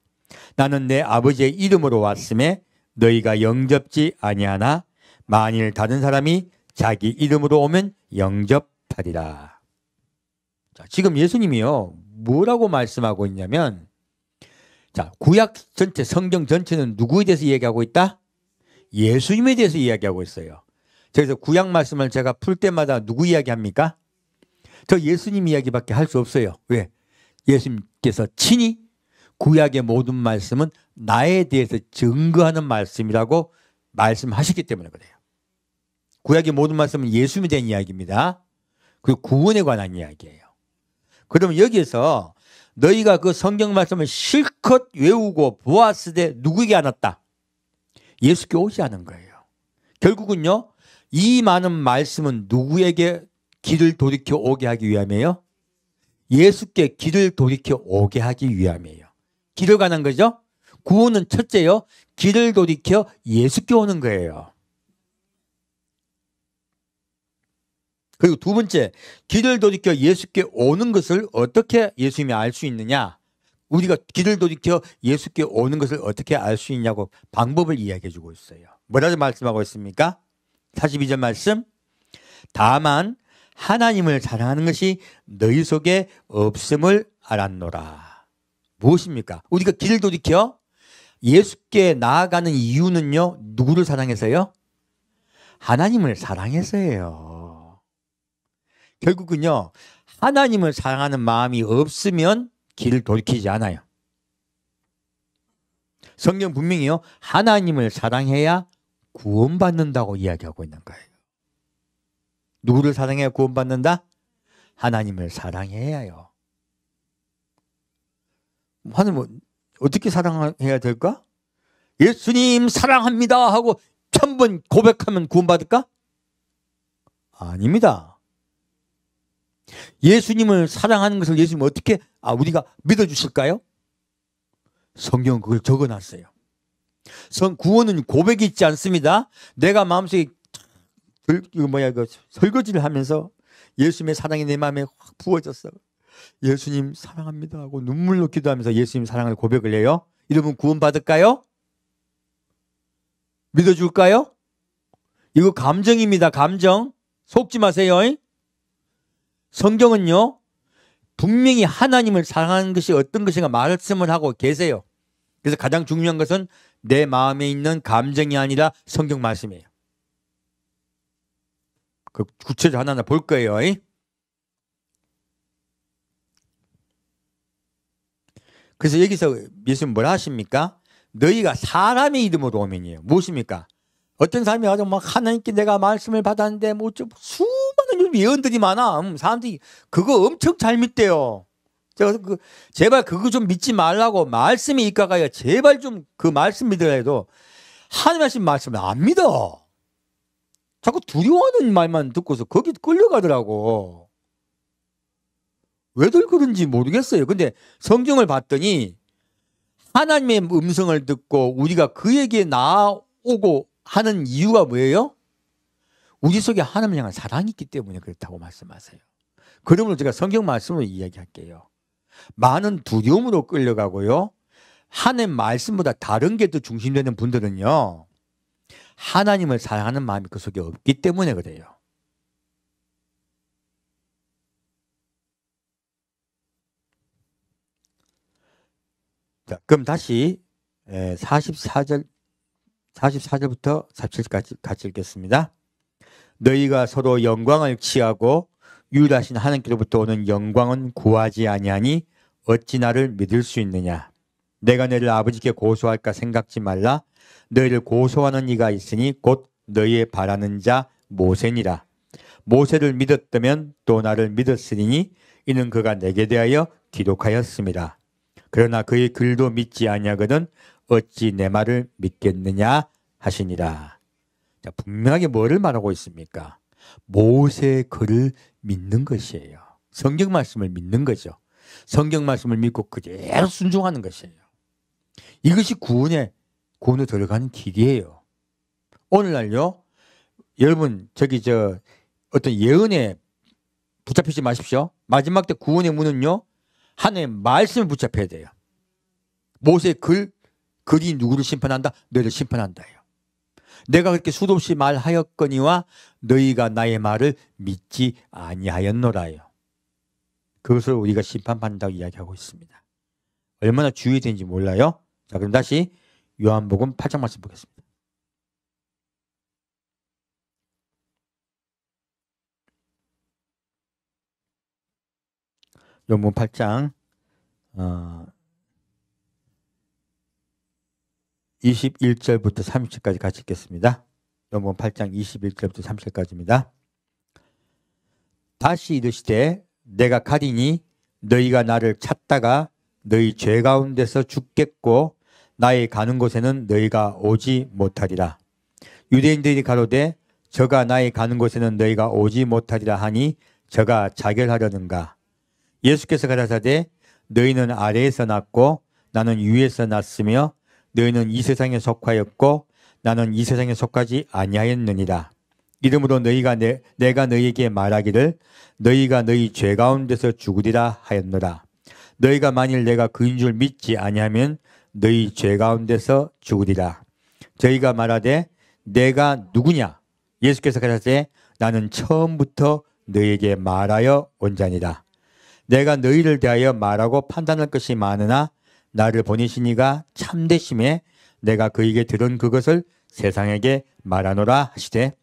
나는 내 아버지의 이름으로 왔음에 너희가 영접지 아니하나 만일 다른 사람이 자기 이름으로 오면 영접하리라. 자, 지금 예수님이요, 뭐라고 말씀하고 있냐면, 자, 구약 전체, 성경 전체는 누구에 대해서 이야기하고 있다? 예수님에 대해서 이야기하고 있어요. 그래서 구약 말씀을 제가 풀 때마다 누구 이야기합니까? 저 예수님 이야기밖에 할 수 없어요. 왜? 예수님께서 친히 구약의 모든 말씀은 나에 대해서 증거하는 말씀이라고 말씀하시기 때문에 그래요. 구약의 모든 말씀은 예수님에 대한 이야기입니다. 그리고 구원에 관한 이야기예요. 그러면 여기에서 너희가 그 성경 말씀을 실컷 외우고 보았을 때 누구에게 안 왔다? 예수께 오지 않은 거예요. 결국은요, 이 많은 말씀은 누구에게 길을 돌이켜 오게 하기 위함이에요? 예수께 길을 돌이켜 오게 하기 위함이에요. 길을 가는 거죠? 구원은 첫째요, 길을 돌이켜 예수께 오는 거예요. 그리고 두 번째, 길을 돌이켜 예수께 오는 것을 어떻게 예수님이 알 수 있느냐? 우리가 길을 돌이켜 예수께 오는 것을 어떻게 알 수 있냐고 방법을 이야기해 주고 있어요. 뭐라고 말씀하고 있습니까? 42절 말씀. 다만 하나님을 사랑하는 것이 너희 속에 없음을 알았노라. 무엇입니까? 우리가 길을 돌이켜 예수께 나아가는 이유는요, 누구를 사랑해서요? 하나님을 사랑해서예요. 결국은요, 하나님을 사랑하는 마음이 없으면 길을 돌이키지 않아요. 성경 분명히요, 하나님을 사랑해야 구원받는다고 이야기하고 있는 거예요. 누구를 사랑해야 구원받는다? 하나님을 사랑해야요. 하나님은 어떻게 사랑해야 될까? 예수님 사랑합니다 하고 1000번 고백하면 구원받을까? 아닙니다. 예수님을 사랑하는 것을 예수님 어떻게 우리가 믿어주실까요? 성경은 그걸 적어놨어요. 구원은 고백이 있지 않습니다. 내가 마음속에 설거지를 하면서 예수님의 사랑이 내 마음에 확 부어졌어. 예수님 사랑합니다 하고 눈물로 기도하면서 예수님 사랑을 고백을 해요. 이러면 구원 받을까요? 믿어줄까요? 이거 감정입니다. 감정. 속지 마세요. 성경은요, 분명히 하나님을 사랑하는 것이 어떤 것인가 말씀을 하고 계세요. 그래서 가장 중요한 것은 내 마음에 있는 감정이 아니라 성경 말씀이에요. 그 구체적으로 하나하나 볼 거예요. 그래서 여기서 예수님 뭐라 하십니까? 너희가 사람의 이름으로 오면이에요. 무엇입니까? 어떤 사람이 와서 막 하나님께 내가 말씀을 받았는데 뭐 수많은 예언들이 많아. 사람들이 그거 엄청 잘 믿대요. 제발 그거 좀 믿지 말라고 말씀이 입각하여 제발 좀 그 말씀 믿으라 해도 하나님 하신 말씀을 안 믿어. 자꾸 두려워하는 말만 듣고서 거기 끌려가더라고. 왜들 그런지 모르겠어요. 근데 성경을 봤더니 하나님의 음성을 듣고 우리가 그에게 나아오고 하는 이유가 뭐예요? 우리 속에 하나님을 향한 사랑이 있기 때문에 그렇다고 말씀하세요. 그러므로 제가 성경 말씀으로 이야기할게요. 많은 두려움으로 끌려가고요. 하나님 말씀보다 다른 게 더 중심되는 분들은요. 하나님을 사랑하는 마음이 그 속에 없기 때문에 그래요. 자, 그럼 다시 44절부터 47절까지 같이 읽겠습니다. 너희가 서로 영광을 취하고 유일하신 하나님께로부터 오는 영광은 구하지 아니하니 어찌 나를 믿을 수 있느냐. 내가 너희를 아버지께 고소할까 생각지 말라. 너희를 고소하는 이가 있으니 곧 너희의 바라는 자 모세니라. 모세를 믿었다면 또 나를 믿었으리니 이는 그가 내게 대하여 기록하였습니다. 그러나 그의 글도 믿지 아니하거든 어찌 내 말을 믿겠느냐 하시니라. 자, 분명하게 뭐를 말하고 있습니까? 모세의 글을 믿는 것이에요. 성경 말씀을 믿는 거죠. 성경 말씀을 믿고 그대로 순종하는 것이에요. 이것이 구원에 들어가는 길이에요. 오늘날요, 여러분 어떤 예언에 붙잡히지 마십시오. 마지막 때 구원의 문은요, 하나님의 말씀을 붙잡혀야 돼요. 모세의 글이 누구를 심판한다? 너희를 심판한다예요. 내가 그렇게 수도 없이 말하였거니와 너희가 나의 말을 믿지 아니하였노라요. 그것을 우리가 심판받는다고 이야기하고 있습니다. 얼마나 주의되는지 몰라요? 자, 그럼 다시 요한복음 8장 말씀 보겠습니다. 요한복음 8장 21절부터 30절까지 같이 읽겠습니다. 요한복음 8장 21절부터 30절까지입니다. 다시 이르시되 내가 가리니 너희가 나를 찾다가 너희 죄 가운데서 죽겠고 나의 가는 곳에는 너희가 오지 못하리라. 유대인들이 가로되 저가 나의 가는 곳에는 너희가 오지 못하리라 하니 저가 자결하려는가. 예수께서 가라사대 너희는 아래에서 났고 나는 위에서 났으며 너희는 이 세상에 속하였고 나는 이 세상에 속하지 아니하였느니라. 이러므로 너희가 내가 너희에게 말하기를 너희가 너희 죄 가운데서 죽으리라 하였노라. 너희가 만일 내가 그인 줄 믿지 아니하면 너희 죄 가운데서 죽으리라. 저희가 말하되 내가 누구냐? 예수께서 가라사대 나는 처음부터 너희에게 말하여 온 자니라. 내가 너희를 대하여 말하고 판단할 것이 많으나 나를 보내신 이가 참되심에 내가 그에게 들은 그것을 세상에게 말하노라 하시되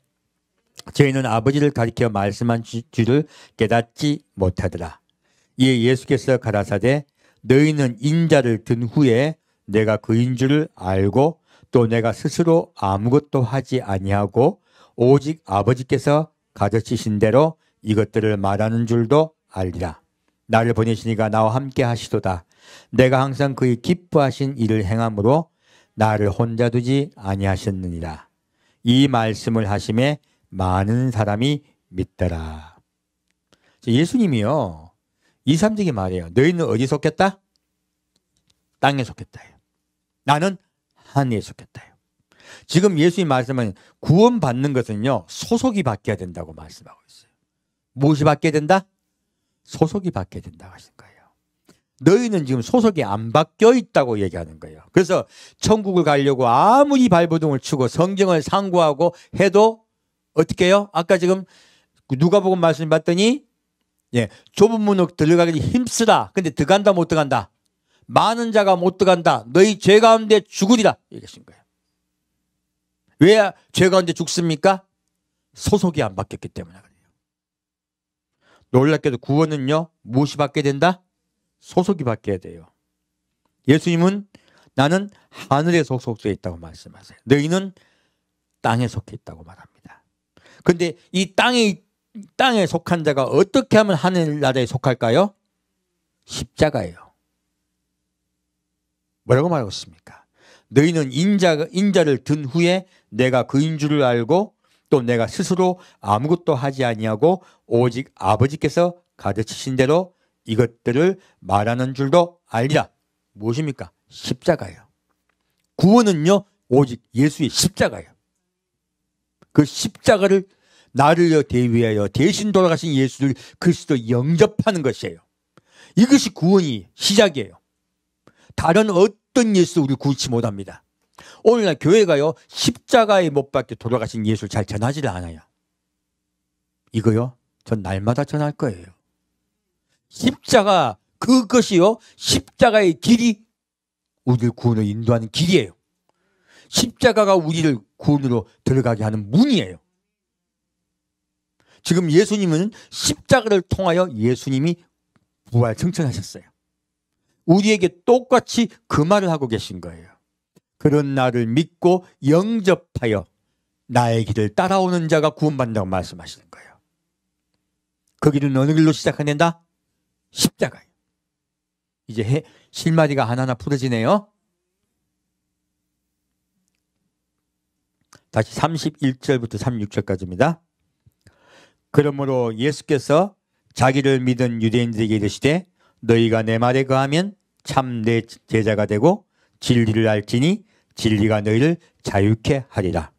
저희는 아버지를 가리켜 말씀한 줄을 깨닫지 못하더라. 이에 예수께서 가라사대 너희는 인자를 든 후에 내가 그인 줄을 알고 또 내가 스스로 아무것도 하지 아니하고 오직 아버지께서 가르치신 대로 이것들을 말하는 줄도 알리라. 나를 보내시니가 나와 함께 하시도다. 내가 항상 그의 기뻐하신 일을 행함으로 나를 혼자 두지 아니하셨느니라. 이 말씀을 하심에 많은 사람이 믿더라. 예수님이요. 이삼적인 말이에요. 너희는 어디 속했다? 땅에 속했다. 나는 하늘에 속했다. 지금 예수님 말씀은 구원받는 것은요. 소속이 바뀌어야 된다고 말씀하고 있어요. 무엇이 바뀌어야 된다? 소속이 바뀌어야 된다고 하신 거예요. 너희는 지금 소속이 안 바뀌어 있다고 얘기하는 거예요. 그래서 천국을 가려고 아무리 발버둥을 치고 성경을 상고하고 해도 어떻게 해요? 아까 지금 누가복음 말씀 봤더니 좁은 문으로 들어가기 힘쓰라. 근데 들어간다 못 들어간다? 많은 자가 못 들어간다. 너희 죄 가운데 죽으리라. 얘기하신 거예요. 왜 죄 가운데 죽습니까? 소속이 안 바뀌었기 때문에 그래요. 놀랍게도 구원은요. 무엇이 바뀌어야 된다? 소속이 바뀌어야 돼요. 예수님은 나는 하늘에 속해 있다고 말씀하세요. 너희는 땅에 속해 있다고 말합니다. 그런데 이 땅에 속한 자가 어떻게 하면 하늘나라에 속할까요? 십자가예요. 뭐라고 말하고 있습니까? 너희는 인자를 든 후에 내가 그인 줄을 알고 또 내가 스스로 아무것도 하지 아니하고 오직 아버지께서 가르치신 대로 이것들을 말하는 줄도 알리라. 무엇입니까? 십자가예요. 구원은요 오직 예수의 십자가예요. 그 십자가를 나를 대위하여 대신 돌아가신 예수를 그리스도 영접하는 것이에요. 이것이 구원이 시작이에요. 다른 어떤 예수 우리 구치 못합니다. 오늘날 교회가요 십자가에 못 박혀 돌아가신 예수를 잘 전하지를 않아요. 이거요 전 날마다 전할 거예요. 십자가 그것이요 십자가의 길이 우리를 구원으로 인도하는 길이에요. 십자가가 우리를 구원으로 들어가게 하는 문이에요. 지금 예수님은 십자가를 통하여 예수님이 부활 승천하셨어요. 우리에게 똑같이 그 말을 하고 계신 거예요. 그런 나를 믿고 영접하여 나의 길을 따라오는 자가 구원받는다고 말씀하시는 거예요. 그 길은 어느 길로 시작한다? 십자가예요. 이제 실마리가 하나하나 풀어지네요. 다시 31절부터 36절까지입니다. 그러므로 예수께서 자기를 믿은 유대인들에게 이르시되 너희가 내 말에 거하면 참 내 제자가 되고 진리를 알지니 진리가 너희를 자유케 하리라.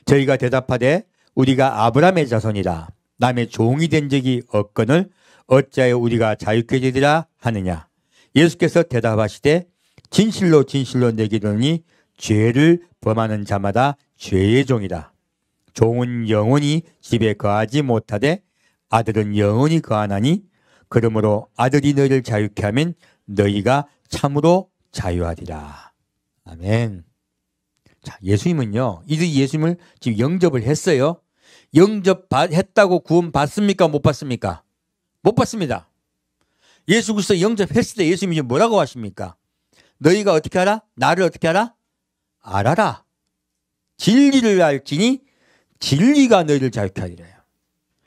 저희가 대답하되 우리가 아브라함의 자손이라 남의 종이 된 적이 없거늘 어찌하여 우리가 자유케 되리라 하느냐. 예수께서 대답하시되 진실로 진실로 내게 이르노니 죄를 범하는 자마다 죄의 종이라. 종은 영원히 집에 거하지 못하되 아들은 영원히 거하나니 그러므로 아들이 너희를 자유케 하면 너희가 참으로 자유하리라. 아멘. 자, 예수님은요. 이들이 예수님을 지금 영접을 했어요. 영접했다고 구원 받습니까? 못 받습니까? 못 받습니다. 예수 그리스도 영접했을 때 예수님이 뭐라고 하십니까? 너희가 어떻게 알아? 나를 어떻게 알아? 알아라. 진리를 알지니 진리가 너희를 자유케 하리라.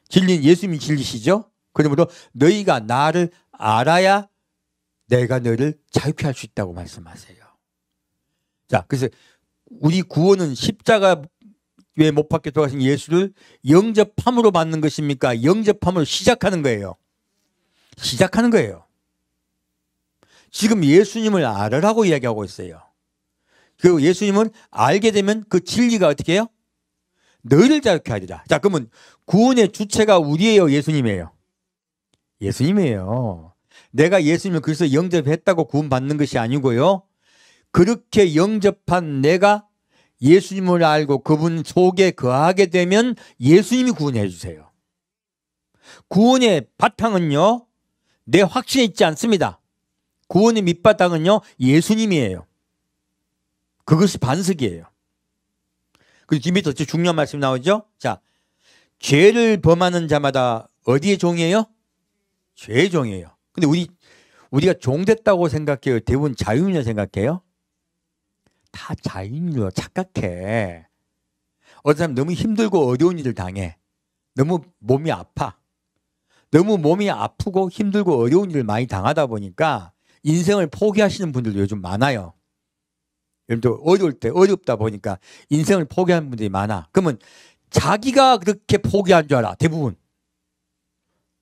진리는 예수님이 진리시죠? 그러므로 너희가 나를 알아야 내가 너희를 자유케 할 수 있다고 말씀하세요. 자, 그래서 우리 구원은 십자가에 못 박혀 돌아가신 예수를 영접함으로 받는 것입니까? 영접함으로 시작하는 거예요. 시작하는 거예요. 지금 예수님을 알으라고 이야기하고 있어요. 그리고 예수님을 알게 되면 그 진리가 어떻게 해요? 너희를 자유케 하리라. 자, 그러면 구원의 주체가 우리예요? 예수님이에요? 예수님이에요. 내가 예수님을 그래서 영접했다고 구원받는 것이 아니고요. 그렇게 영접한 내가 예수님을 알고 그분 속에 거하게 되면 예수님이 구원해 주세요. 구원의 바탕은요. 내 확신에 있지 않습니다. 구원의 밑바탕은요. 예수님이에요. 그것이 반석이에요. 그리고 뒤 밑에 중요한 말씀 나오죠. 자, 죄를 범하는 자마다 어디의 종이에요? 죄의 종이에요. 근데 우리가 종 됐다고 생각해요? 대부분 자유인이라고 생각해요? 다 자유인으로 착각해. 어떤 사람 너무 힘들고 어려운 일을 당해. 너무 몸이 아파. 너무 몸이 아프고 힘들고 어려운 일을 많이 당하다 보니까 인생을 포기하시는 분들도 요즘 많아요. 여러분들 어려울 때 어렵다 보니까 인생을 포기하는 분들이 많아. 그러면 자기가 그렇게 포기한 줄 알아. 대부분.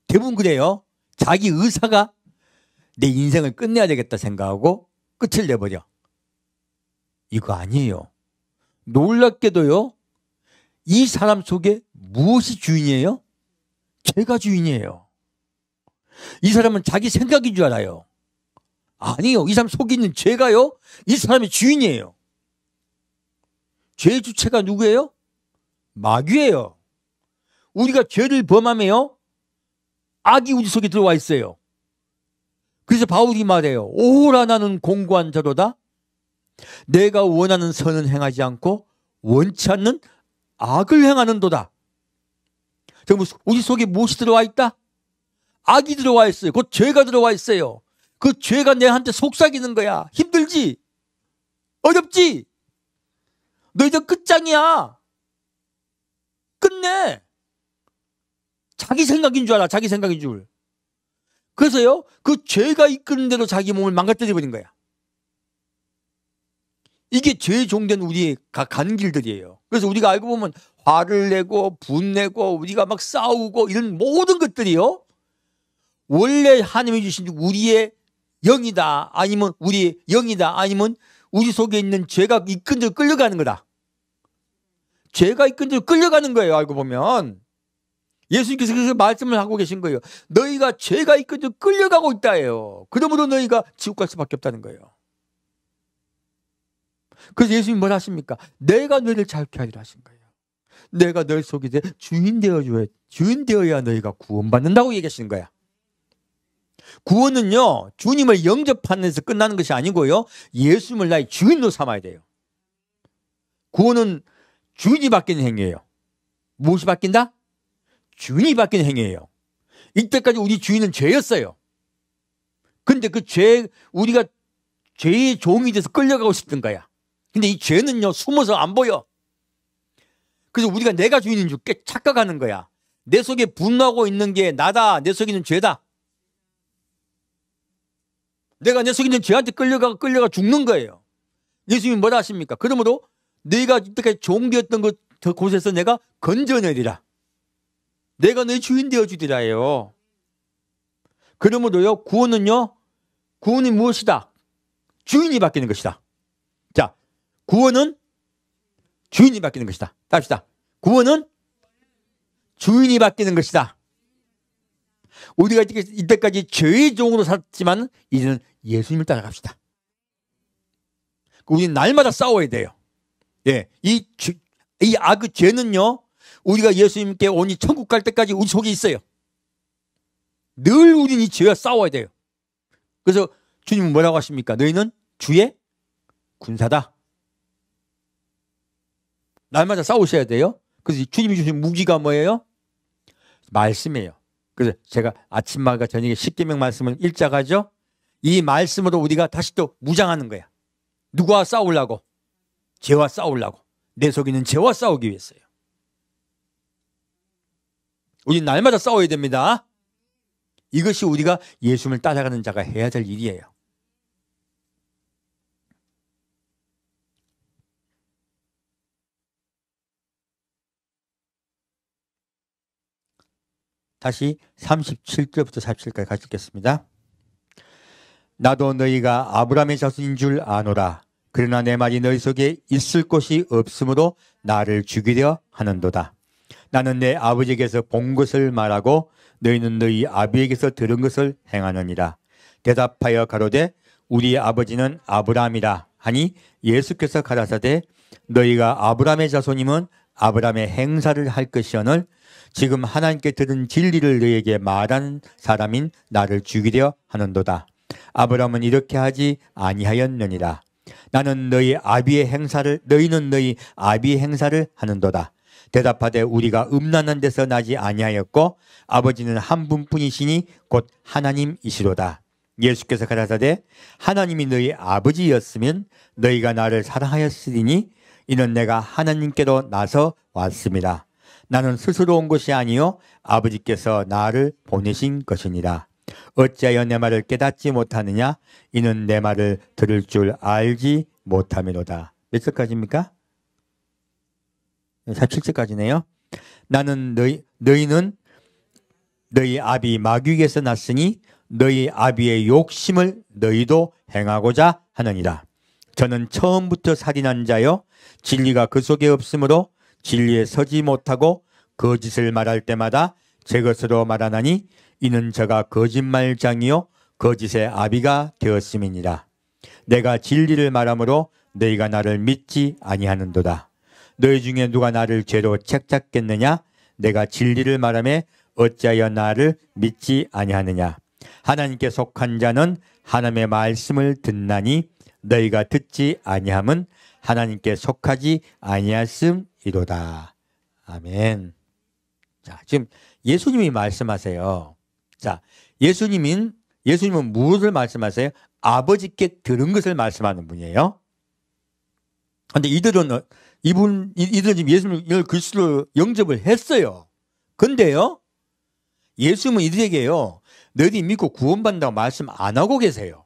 대부분 그래요. 자기 의사가 내 인생을 끝내야 되겠다 생각하고 끝을 내버려. 이거 아니에요. 놀랍게도요. 이 사람 속에 무엇이 주인이에요? 죄가 주인이에요. 이 사람은 자기 생각인 줄 알아요. 아니요. 이 사람 속에 있는 죄가요. 이 사람의 주인이에요. 죄의 주체가 누구예요? 마귀예요. 우리가 죄를 범하면요. 악이 우리 속에 들어와 있어요. 그래서 바울이 말해요. 오호라 나는 공고한 자로다. 내가 원하는 선은 행하지 않고 원치 않는 악을 행하는도다. 우리 속에 무엇이 들어와 있다? 악이 들어와 있어요. 곧 죄가 들어와 있어요. 그 죄가 내한테 속삭이는 거야. 힘들지? 어렵지? 너 이제 끝장이야. 끝내. 자기 생각인 줄 알아. 자기 생각인 줄. 그래서요. 그 죄가 이끄는 대로 자기 몸을 망가뜨려 버린 거야. 이게 죄의 종된 우리의 가는 길들이에요. 그래서 우리가 알고 보면 화를 내고 분내고 우리가 막 싸우고 이런 모든 것들이요. 원래 하나님이 주신 우리의 영이다. 아니면 우리의 영이다. 아니면 우리 속에 있는 죄가 이끈 대로 끌려가는 거다. 죄가 이끈 대로 끌려가는 거예요. 알고 보면. 예수님께서 그래서 말씀을 하고 계신 거예요. 너희가 죄가 이끈 대로 끌려가고 있다예요. 그러므로 너희가 지옥 갈 수밖에 없다는 거예요. 그래서 예수님이 뭘 하십니까? 내가 너희를 자유케 하리라 하신 거예요. 내가 너희 속에 주인 되어야 너희가 구원받는다고 얘기하시는 거야. 구원은요, 주님을 영접하는 데서 끝나는 것이 아니고요, 예수님을 나의 주인으로 삼아야 돼요. 구원은 주인이 바뀌는 행위예요. 무엇이 바뀐다? 주인이 바뀌는 행위예요. 이때까지 우리 주인은 죄였어요. 근데 그 우리가 죄의 종이 돼서 끌려가고 싶던 거야. 근데 이 죄는요, 숨어서 안 보여. 그래서 우리가 내가 주인인 줄 착각하는 거야. 내 속에 분노하고 있는 게 나다. 내 속에 있는 죄다. 내가 내 속에 있는 죄한테 끌려가 죽는 거예요. 예수님이 뭐라 하십니까? 그러므로 너희가 이때까지 종되었던 곳에서 내가 건져내리라. 내가 너희 주인 되어주리라 해요. 그러므로요, 구원이 무엇이다? 주인이 바뀌는 것이다. 자, 구원은 주인이 바뀌는 것이다. 답시다. 구원은 주인이 바뀌는 것이다. 우리가 이때까지 죄의 종으로 살았지만 이제는 예수님을 따라갑시다. 우리는 날마다 싸워야 돼요. 예, 이 악의 죄는요, 우리가 예수님께 오니 천국 갈 때까지 우리 속에 있어요. 늘 우리는 이 죄와 싸워야 돼요. 그래서 주님은 뭐라고 하십니까? 너희는 주의 군사다. 날마다 싸우셔야 돼요. 그래서 주님이 주신 무기가 뭐예요? 말씀이에요. 그래서 제가 아침마다 저녁에 십계명 말씀을 읽자가죠. 이 말씀으로 우리가 다시 또 무장하는 거야. 누구와 싸우려고? 죄와 싸우려고. 내 속에 있는 죄와 싸우기 위해서요. 우리 날마다 싸워야 됩니다. 이것이 우리가 예수님을 따라가는 자가 해야 될 일이에요. 다시 37절부터 47절까지 같이 읽겠습니다. 나도 너희가 아브라함의 자손인 줄 아노라. 그러나 내 말이 너희 속에 있을 곳이 없으므로 나를 죽이려 하는도다. 나는 내 아버지에게서 본 것을 말하고 너희는 너희 아비에게서 들은 것을 행하느니라. 대답하여 가로되 우리 아버지는 아브라함이라 하니 예수께서 가라사대 너희가 아브라함의 자손이면 아브라함의 행사를 할 것이오늘 지금 하나님께 들은 진리를 너희에게 말한 사람인 나를 죽이려 하는도다. 아브라함은 이렇게 하지 아니하였느니라. 나는 너희는 너희 아비의 행사를 하는도다. 대답하되 우리가 음란한 데서 나지 아니하였고 아버지는 한 분뿐이시니 곧 하나님이시로다. 예수께서 가라사대 하나님이 너희 아버지였으면 너희가 나를 사랑하였으리니 이는 내가 하나님께로 나서 왔습니다. 나는 스스로 온 것이 아니요 아버지께서 나를 보내신 것이니라. 어찌하여 내 말을 깨닫지 못하느냐? 이는 내 말을 들을 줄 알지 못함이로다. 몇 절까지입니까? 47절까지네요. 나는 너희는 너희 아비 마귀에게서 났으니 너희 아비의 욕심을 너희도 행하고자 하느니라. 저는 처음부터 살인한 자요 진리가 그 속에 없으므로 진리에 서지 못하고 거짓을 말할 때마다 제 것으로 말하나니 이는 저가 거짓말장이요 거짓의 아비가 되었음이니라. 내가 진리를 말하므로 너희가 나를 믿지 아니하는도다. 너희 중에 누가 나를 죄로 책잡겠느냐? 내가 진리를 말하며 어찌하여 나를 믿지 아니하느냐? 하나님께 속한 자는 하나님의 말씀을 듣나니 너희가 듣지 아니함은 하나님께 속하지 아니하심이로다. 아멘. 자, 지금 예수님이 말씀하세요. 자, 예수님은 무엇을 말씀하세요? 아버지께 들은 것을 말씀하는 분이에요. 근데 이들은 지금 예수님을 그리스도로 영접을 했어요. 근데요, 예수님은 이들에게요, 너희들이 믿고 구원받는다고 말씀 안 하고 계세요.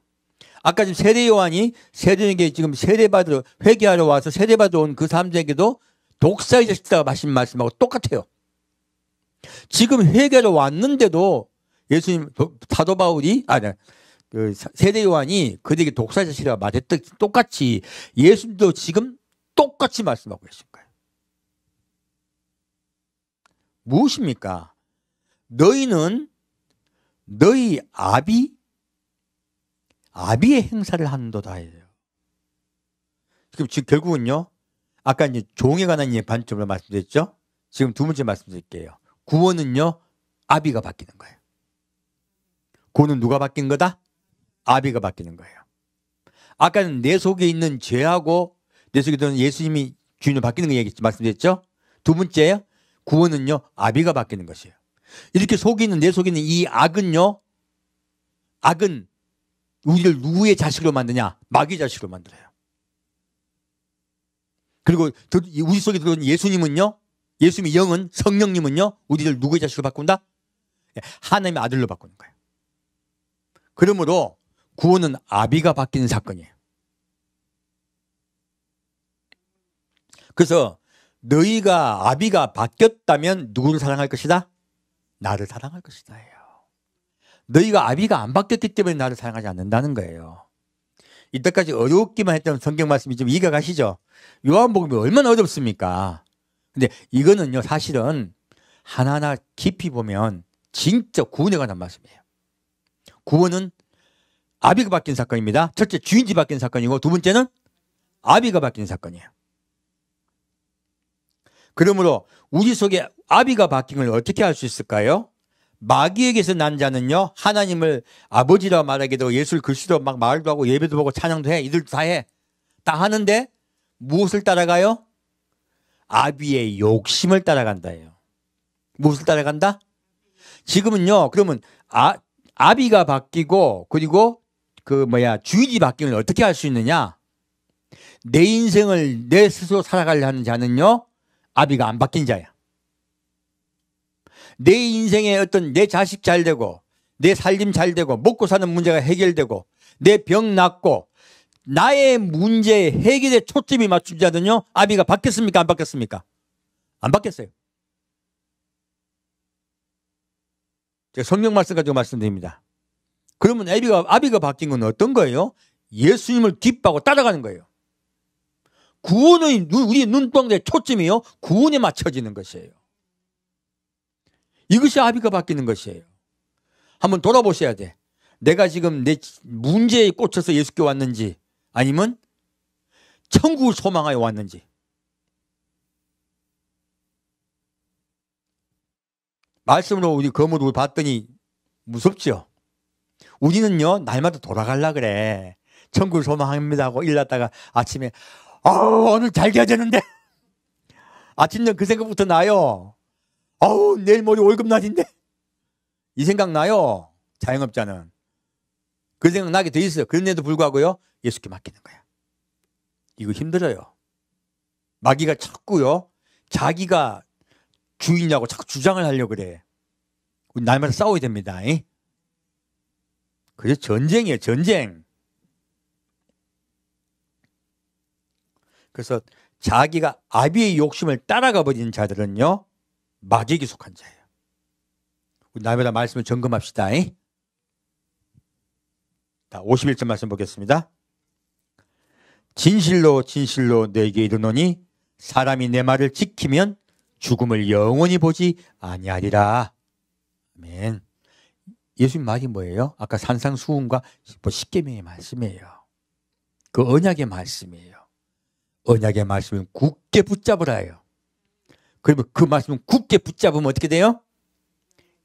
아까 지금 세례 요한이 세례에게 지금 세례받으러 회개하러 와서 세례받으러 온 그 사람들에게도 독사의 자식들과 말씀하고 똑같아요. 지금 회개하러 왔는데도 예수님 사도 바울이 그 세례 요한이 그들에게 독사의 자식이라고 말했듯 똑같이 예수님도 지금 똑같이 말씀하고 계신 거예요. 무엇입니까? 너희는 너희 아비의 행사를 하는도다예요. 지금 결국은요, 아까 이제 종에 관한 관점으로 말씀드렸죠. 지금 두 번째 말씀드릴게요. 구원은요, 아비가 바뀌는 거예요. 구원은 누가 바뀐 거다? 아비가 바뀌는 거예요. 아까는 내 속에 있는 죄하고 내 속에 있는 예수님이 주인으로 바뀌는 거 말씀드렸죠. 두 번째요, 구원은요, 아비가 바뀌는 것이에요. 이렇게 속에 있는 내 속에 있는 이 악은요, 악은 우리를 누구의 자식으로 만드냐? 마귀의 자식으로 만들어요. 그리고 우리 속에 들어온 예수님은요, 예수님의 영은, 성령님은요, 우리를 누구의 자식으로 바꾼다? 하나님의 아들로 바꾸는 거예요. 그러므로 구원은 아비가 바뀌는 사건이에요. 그래서 너희가 아비가 바뀌었다면 누구를 사랑할 것이다? 나를 사랑할 것이다 해요. 너희가 아비가 안 바뀌었기 때문에 나를 사랑하지 않는다는 거예요. 이때까지 어렵기만 했던 성경 말씀이 좀 이해가 가시죠? 요한복음이 얼마나 어렵습니까? 근데 이거는요, 사실은 하나하나 깊이 보면 진짜 구원에 관한 말씀이에요. 구원은 아비가 바뀐 사건입니다. 첫째, 주인이 바뀐 사건이고, 두 번째는 아비가 바뀐 사건이에요. 그러므로 우리 속에 아비가 바뀐 걸 어떻게 할 수 있을까요? 마귀에게서 난 자는요, 하나님을 아버지라고 말하기도, 예수를 그리스도 막 말도 하고 예배도 보고 찬양도 해. 이들도 다 해. 다 하는데 무엇을 따라가요? 아비의 욕심을 따라간다예요. 무엇을 따라간다? 지금은요, 그러면 아비가 바뀌고, 그리고 주인이 바뀌는 걸 어떻게 할 수 있느냐? 내 인생을 내 스스로 살아가려 하는 자는요, 아비가 안 바뀐 자야. 내 인생에 어떤 내 자식 잘 되고, 내 살림 잘 되고, 먹고 사는 문제가 해결되고, 내 병 낫고, 나의 문제 해결에 초점이 맞춘 자는요, 아비가 바뀌었습니까? 안 바뀌었습니까? 안 바뀌었어요. 제가 성경 말씀 가지고 말씀드립니다. 그러면 아비가 바뀐 건 어떤 거예요? 예수님을 기뻐하고 따라가는 거예요. 구원의 우리의 눈동자의 초점이요, 구원에 맞춰지는 것이에요. 이것이 아비가 바뀌는 것이에요. 한번 돌아보셔야 돼. 내가 지금 내 문제에 꽂혀서 예수께 왔는지, 아니면 천국을 소망하여 왔는지. 말씀으로 우리 거물을 봤더니 무섭죠? 우리는요, 날마다 돌아가려 그래. 천국을 소망합니다 하고 일났다가 아침에 오늘 잘 돼야 되는데. 아침에 그 생각부터 나요. 내일 모레 월급날인데. 이 생각 나요. 자영업자는. 그 생각 나게 돼 있어요. 그런데도 불구하고요, 예수께 맡기는 거야. 이거 힘들어요. 마귀가 자꾸요, 자기가 주인이라고 자꾸 주장을 하려고 그래. 우리 날마다 싸워야 됩니다. 그게 전쟁이에요, 전쟁. 그래서 자기가 아비의 욕심을 따라가 버리는 자들은요, 마귀에게 속한 자예요. 날마다 말씀을 점검합시다. 자, 51절 말씀 보겠습니다. 진실로 진실로 너에게 이르노니 사람이 내 말을 지키면 죽음을 영원히 보지 아니하리라. 아멘. 예수님 말이 뭐예요? 아까 산상수훈과 십계명의 말씀이에요. 그 언약의 말씀이에요. 언약의 말씀을 굳게 붙잡으라요. 그러면 그 말씀을 굳게 붙잡으면 어떻게 돼요?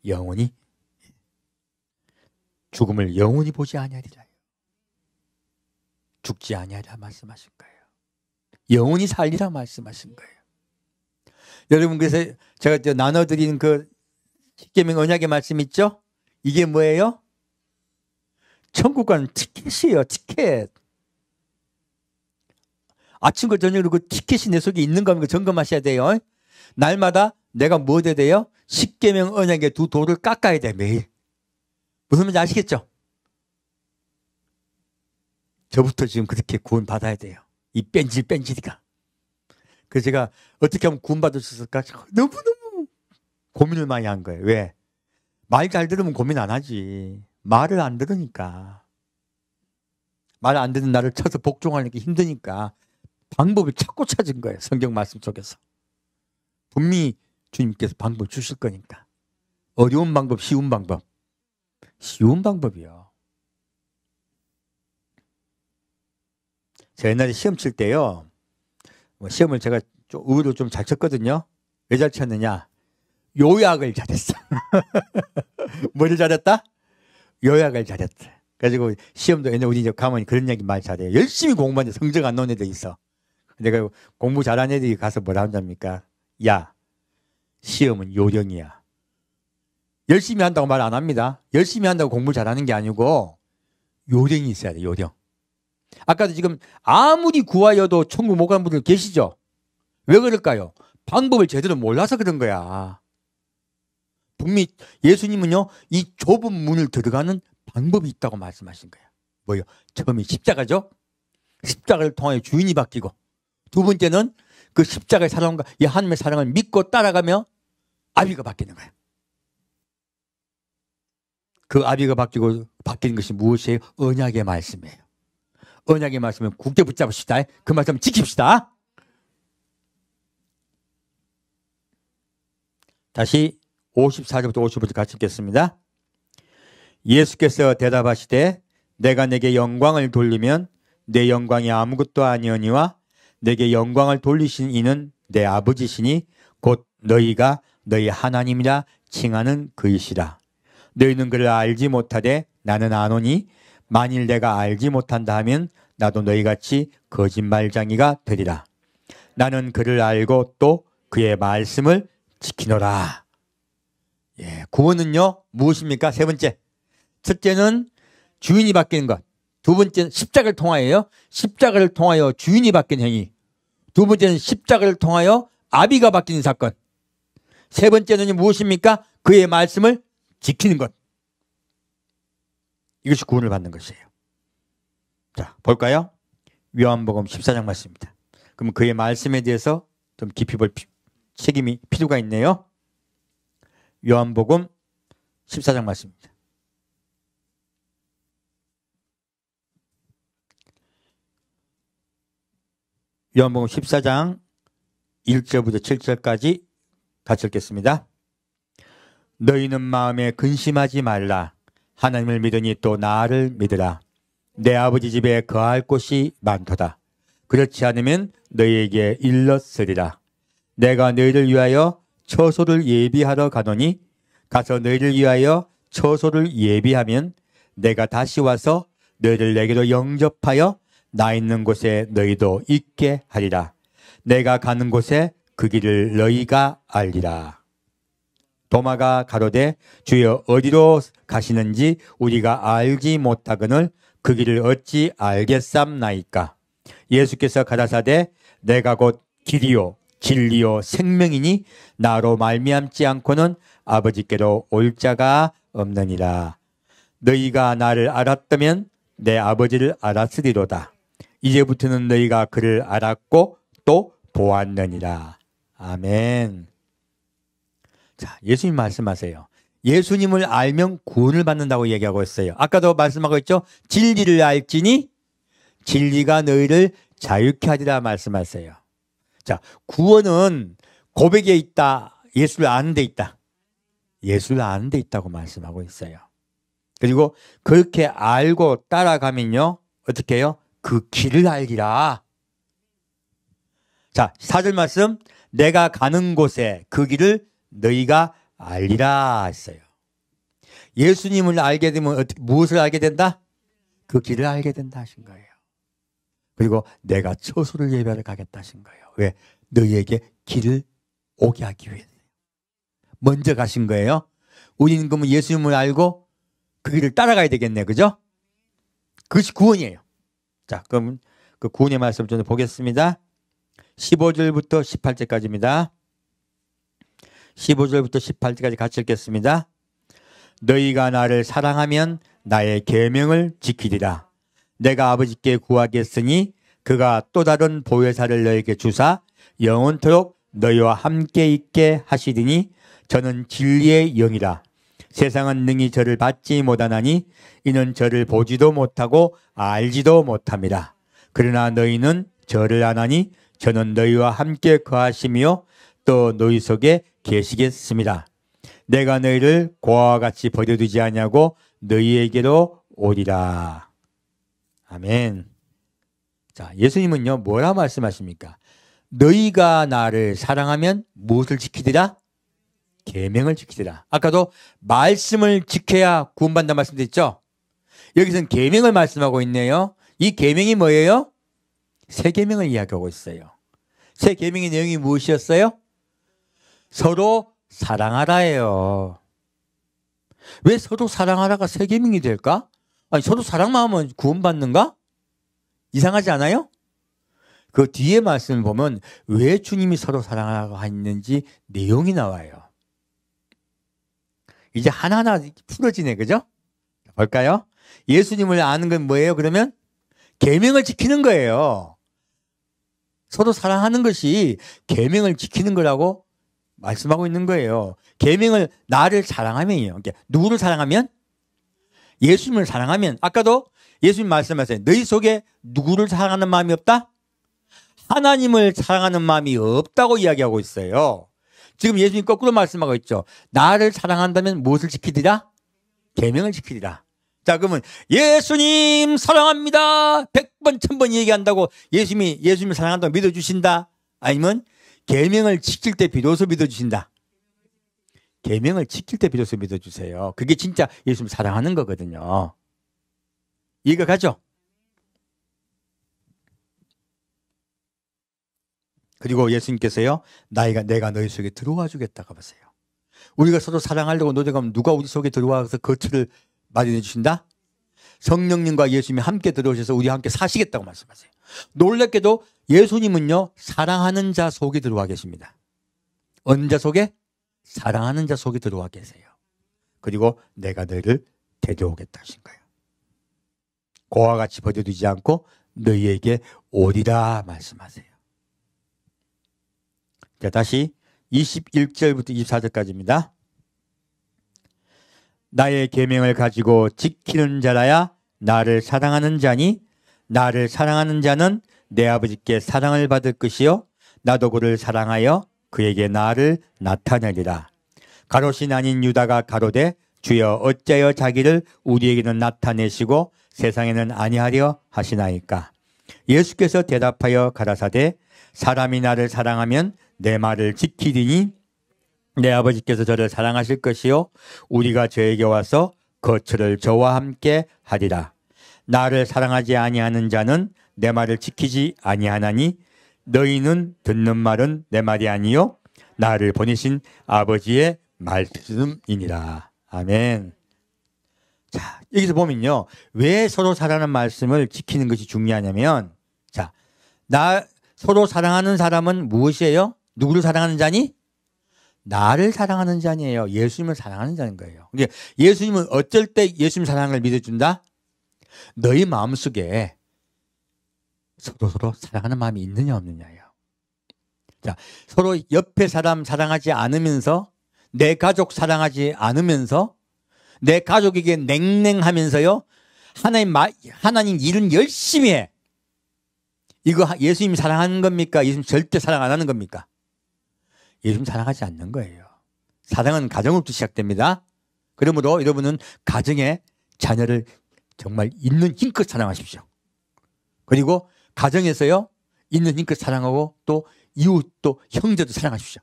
영원히 죽음을 영원히 보지 아니하리라. 죽지 아니하리라 말씀하신 거예요. 영원히 살리라 말씀하신 거예요. 여러분, 그래서 제가 나눠드린 그 십계명 언약의 말씀 있죠? 이게 뭐예요? 천국 가는 티켓이에요. 티켓. 아침과 저녁으로 그 티켓이 내 속에 있는가 하는 거 점검하셔야 돼요. 날마다 내가 뭐 해야 돼요? 십계명 언약의 두 돌을 깎아야 돼, 매일. 무슨 말인지 아시겠죠? 저부터 지금 그렇게 구원 받아야 돼요. 이 뺀질뺀질이가. 그래서 제가 어떻게 하면 구원 받을 수 있을까? 너무너무 고민을 많이 한 거예요. 왜? 말 잘 들으면 고민 안 하지. 말을 안 들으니까. 말 안 듣는 나를 쳐서 복종하는 게 힘드니까 방법을 찾고 찾은 거예요. 성경 말씀 속에서. 분명히 주님께서 방법 주실 거니까. 어려운 방법, 쉬운 방법. 쉬운 방법이요. 제가 옛날에 시험 칠 때요. 시험을 제가 의외로 좀 잘 쳤거든요. 왜 잘 쳤느냐? 요약을 잘했어. 뭐를 잘했다? 요약을 잘했다. 그래가지고 시험도 옛날에 우리 가만히 그런 얘기 많이 잘해요. 열심히 공부하는데 성적 안 나온 애들 있어. 내가 공부 잘하는 애들이 가서 뭐라 한답니까? 야, 시험은 요령이야. 열심히 한다고 말 안 합니다. 열심히 한다고 공부 잘하는 게 아니고 요령이 있어야 돼, 요령. 아까도 지금 아무리 구하여도 천국 못 가는 분들 계시죠? 왜 그럴까요? 방법을 제대로 몰라서 그런 거야. 분명히 예수님은요, 이 좁은 문을 들어가는 방법이 있다고 말씀하신 거예요. 뭐요? 처음에 십자가죠? 십자가를 통하여 주인이 바뀌고, 두 번째는 그 십자가의 사랑과 이 하나님의 사랑을 믿고 따라가며 아비가 바뀌는 거예요. 그 아비가 바뀌는 것이 무엇이에요? 언약의 말씀이에요. 언약의 말씀을 굳게 붙잡읍시다. 그 말씀을 지킵시다. 다시 54절부터 55절 같이 읽겠습니다. 예수께서 대답하시되 내가 내게 영광을 돌리면 내 영광이 아무것도 아니오니와 내게 영광을 돌리신 이는 내 아버지시니 곧 너희가 너희 하나님이라 칭하는 그이시라. 너희는 그를 알지 못하되 나는 아노니 만일 내가 알지 못한다 하면 나도 너희같이 거짓말쟁이가 되리라. 나는 그를 알고 또 그의 말씀을 지키노라. 예, 구원은요 무엇입니까? 세 번째, 첫째는 주인이 바뀌는 것. 두 번째는 십자가를 통하여요. 십자가를 통하여 주인이 바뀌는 행위. 두 번째는 십자가를 통하여 아비가 바뀌는 사건. 세 번째는 무엇입니까? 그의 말씀을 지키는 것. 이것이 구원을 받는 것이에요. 자, 볼까요? 요한복음 14장 말씀입니다. 그럼 그의 말씀에 대해서 좀 깊이 볼 책임이 필요가 있네요. 요한복음 14장 말씀입니다. 요한복음 14장 1절부터 7절까지 같이 읽겠습니다. 너희는 마음에 근심하지 말라. 하나님을 믿으니 또 나를 믿으라. 내 아버지 집에 거할 곳이 많도다. 그렇지 않으면 너희에게 일렀으리라. 내가 너희를 위하여 처소를 예비하러 가노니 가서 너희를 위하여 처소를 예비하면 내가 다시 와서 너희를 내게로 영접하여 나 있는 곳에 너희도 있게 하리라. 내가 가는 곳에 그 길을 너희가 알리라. 도마가 가로되 주여 어디로 가시는지 우리가 알지 못하거늘 그 길을 어찌 알겠삼나이까. 예수께서 가라사대 내가 곧 길이요 진리요 생명이니 나로 말미암지 않고는 아버지께로 올 자가 없느니라. 너희가 나를 알았다면 내 아버지를 알았으리로다. 이제부터는 너희가 그를 알았고 또 보았느니라. 아멘. 자, 예수님 말씀하세요. 예수님을 알면 구원을 받는다고 얘기하고 있어요. 아까도 말씀하고 있죠. 진리를 알지니 진리가 너희를 자유케 하리라 말씀하세요. 자, 구원은 고백에 있다. 예수를 아는 데 있다. 예수를 아는 데 있다고 말씀하고 있어요. 그리고 그렇게 알고 따라가면요. 어떻게 해요? 그 길을 알기라. 자, 4절 말씀. 내가 가는 곳에 그 길을 너희가 알리라 했어요. 예수님을 알게 되면 무엇을 알게 된다? 그 길을 알게 된다 하신 거예요. 그리고 내가 처소를 예배하러 가겠다 하신 거예요. 왜? 너희에게 길을 오게 하기 위해서. 먼저 가신 거예요. 우리는 그러면 예수님을 알고 그 길을 따라가야 되겠네. 그죠? 그것이 구원이에요. 자, 그럼 그 구원의 말씀 좀 보겠습니다. 15절부터 18절까지입니다. 15절부터 18절까지 같이 읽겠습니다. 너희가 나를 사랑하면 나의 계명을 지키리라. 내가 아버지께 구하겠으니 그가 또 다른 보혜사를 너에게 주사 영원토록 너희와 함께 있게 하시리니 저는 진리의 영이라. 세상은 능히 저를 받지 못하나니 이는 저를 보지도 못하고 알지도 못함이라. 그러나 너희는 저를 아나니 저는 너희와 함께 거하시며 또 너희 속에 계시겠습니다. 내가 너희를 고아와 같이 버려두지 아니하고 너희에게로 오리라. 아멘. 자, 예수님은요, 뭐라 말씀하십니까? 너희가 나를 사랑하면 무엇을 지키리라? 계명을 지키리라. 아까도 말씀을 지켜야 구원받는다 말씀드렸죠? 여기서는 계명을 말씀하고 있네요. 이 계명이 뭐예요? 새 계명을 이야기하고 있어요. 새 계명의 내용이 무엇이었어요? 서로 사랑하라예요. 왜 서로 사랑하라가 새 계명이 될까? 아니, 서로 사랑만 하면 구원받는가? 이상하지 않아요? 그 뒤에 말씀을 보면 왜 주님이 서로 사랑하라고 했는지 내용이 나와요. 이제 하나하나 풀어지네, 그죠? 볼까요? 예수님을 아는 건 뭐예요? 그러면 계명을 지키는 거예요. 서로 사랑하는 것이 계명을 지키는 거라고 말씀하고 있는 거예요. 계명을 나를 사랑하면요. 누구를 사랑하면? 예수님을 사랑하면. 아까도 예수님 말씀하세요. 너희 속에 누구를 사랑하는 마음이 없다? 하나님을 사랑하는 마음이 없다고 이야기하고 있어요. 지금 예수님 거꾸로 말씀하고 있죠. 나를 사랑한다면 무엇을 지키리라? 계명을 지키리라. 자, 그러면 예수님 사랑합니다. 100번 1000번 얘기한다고 예수님을 사랑한다고 믿어주신다? 아니면 계명을 지킬 때 비로소 믿어주신다? 계명을 지킬 때 비로소 믿어주세요. 그게 진짜 예수님을 사랑하는 거거든요. 이해가 가죠? 그리고 예수님께서요, 내가 너희 속에 들어와 주겠다고 하세요. 우리가 서로 사랑하려고 노력하면 누가 우리 속에 들어와서 거처를 마련해 주신다? 성령님과 예수님이 함께 들어오셔서 우리와 함께 사시겠다고 말씀하세요. 놀랍게도 예수님은요, 사랑하는 자 속에 들어와 계십니다. 어느 자 속에? 사랑하는 자 속에 들어와 계세요. 그리고 내가 너희를 데려오겠다 하신 거예요. 고와 같이 버려두지 않고 너희에게 오리라 말씀하세요. 자, 다시 21절부터 24절까지입니다. 나의 계명을 가지고 지키는 자라야 나를 사랑하는 자니 나를 사랑하는 자는 내 아버지께 사랑을 받을 것이요 나도 그를 사랑하여 그에게 나를 나타내리라. 가롯이 아닌 유다가 가로되 주여 어찌하여 자기를 우리에게는 나타내시고 세상에는 아니하려 하시나이까. 예수께서 대답하여 가라사대 사람이 나를 사랑하면 내 말을 지키리니 내 아버지께서 저를 사랑하실 것이요 우리가 저에게 와서 거처를 저와 함께 하리라. 나를 사랑하지 아니하는 자는 내 말을 지키지 아니하나니 너희는 듣는 말은 내 말이 아니요 나를 보내신 아버지의 말씀이니라. 아멘. 자, 여기서 보면요, 왜 서로 사랑하는 말씀을 지키는 것이 중요하냐면, 자, 서로 사랑하는 사람은 무엇이에요? 누구를 사랑하는 자니? 나를 사랑하는 자니에요. 예수님을 사랑하는 자인 거예요. 그러니까 예수님은 어쩔 때 예수님 사랑을 믿어준다? 너희 마음속에 서로 사랑하는 마음이 있느냐 없느냐예요. 자, 서로 옆에 사람 사랑하지 않으면서 내 가족 사랑하지 않으면서 내 가족에게 냉랭하면서요. 하나님 일은 열심히 해. 이거 예수님 사랑하는 겁니까? 예수님 절대 사랑 안 하는 겁니까? 예수님 사랑하지 않는 거예요. 사랑은 가정으로부터 시작됩니다. 그러므로 여러분은 가정에 자녀를 정말 있는 힘껏 사랑하십시오. 그리고 가정에서요. 있는 힘껏 사랑하고 또 이웃도 형제도 사랑하십시오.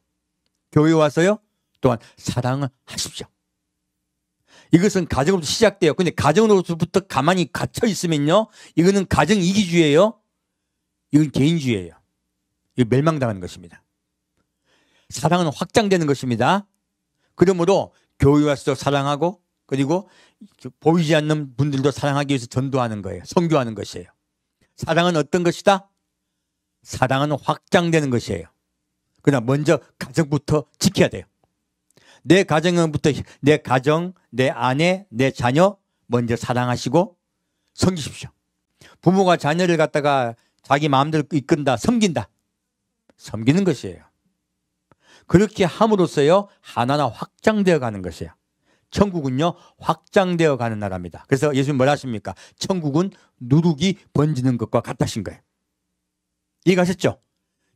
교회 와서요. 또한 사랑을 하십시오. 이것은 가정으로부터 시작돼요. 근데 가정으로부터 가만히 갇혀 있으면요. 이거는 가정 이기주의예요. 이건 개인주의예요. 이거 멸망당하는 것입니다. 사랑은 확장되는 것입니다. 그러므로 교회 와서도 사랑하고 그리고 보이지 않는 분들도 사랑하기 위해서 전도하는 거예요. 선교하는 것이에요. 사랑은 어떤 것이다? 사랑은 확장되는 것이에요. 그러나 먼저 가정부터 지켜야 돼요. 내 가정부터 내 가정, 내 아내, 내 자녀 먼저 사랑하시고 섬기십시오. 부모가 자녀를 갖다가 자기 마음대로 이끈다, 섬긴다. 섬기는 것이에요. 그렇게 함으로써요. 하나하나 확장되어 가는 것이에요. 천국은요. 확장되어 가는 나라입니다. 그래서 예수님 뭐라 하십니까? 천국은 누룩이 번지는 것과 같다신 거예요. 이해가셨죠?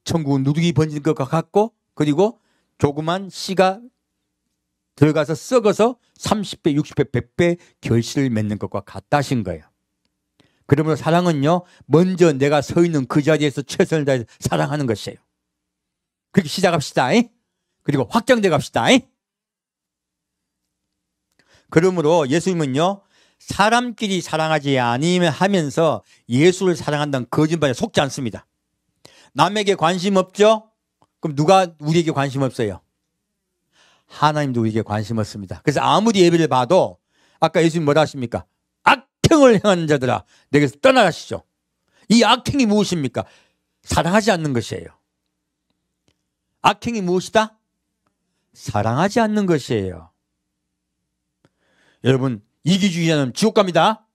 천국은 누룩이 번지는 것과 같고 그리고 조그만 씨가 들어가서 썩어서 30배, 60배, 100배 결실을 맺는 것과 같다신 거예요. 그러므로 사랑은요. 먼저 내가 서 있는 그 자리에서 최선을 다해서 사랑하는 것이에요. 그렇게 시작합시다. 그리고 확장돼 갑시다. 그러므로 예수님은요. 사람끼리 사랑하지 않으면 하면서 예수를 사랑한다는 거짓말에 속지 않습니다. 남에게 관심 없죠? 그럼 누가 우리에게 관심 없어요? 하나님도 우리에게 관심 없습니다. 그래서 아무리 예배를 봐도 아까 예수님 뭐라 하십니까? 악행을 행하는 자들아 내게서 떠나가시죠. 이 악행이 무엇입니까? 사랑하지 않는 것이에요. 악행이 무엇이다? 사랑하지 않는 것이에요. 여러분 이기주의자는 지옥 갑니다.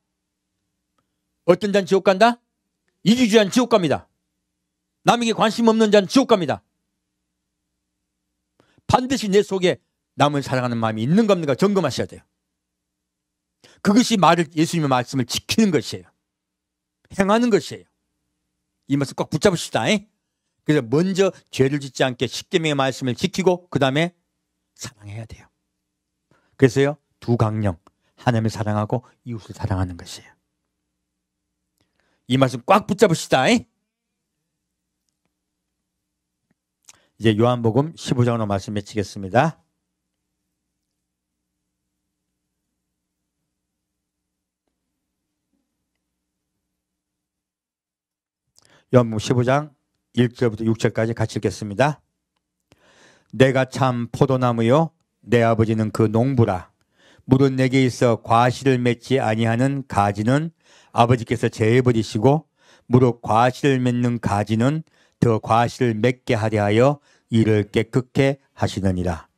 어떤 자는 지옥 간다? 이기주의자는 지옥 갑니다. 남에게 관심 없는 자는 지옥 갑니다. 반드시 내 속에 남을 사랑하는 마음이 있는 겁니까? 점검하셔야 돼요. 그것이 예수님의 말씀을 지키는 것이에요. 행하는 것이에요. 이 말씀 꼭 붙잡으시다. 그래서 먼저 죄를 짓지 않게 십계명의 말씀을 지키고 그 다음에 사랑해야 돼요. 그래서요. 두 강령 하나님을 사랑하고 이웃을 사랑하는 것이에요. 이 말씀 꽉 붙잡으시다. 이제 요한복음 15장으로 말씀 맺히겠습니다. 요한복음 15장 1절부터 6절까지 같이 읽겠습니다. 내가 참 포도나무요 내 아버지는 그 농부라. 물은 내게 있어 과실을 맺지 아니하는 가지는 아버지께서 제해버리시고 무릇 과실을 맺는 가지는 더 과실을 맺게 하려 하여 이를 깨끗게 하시느니라.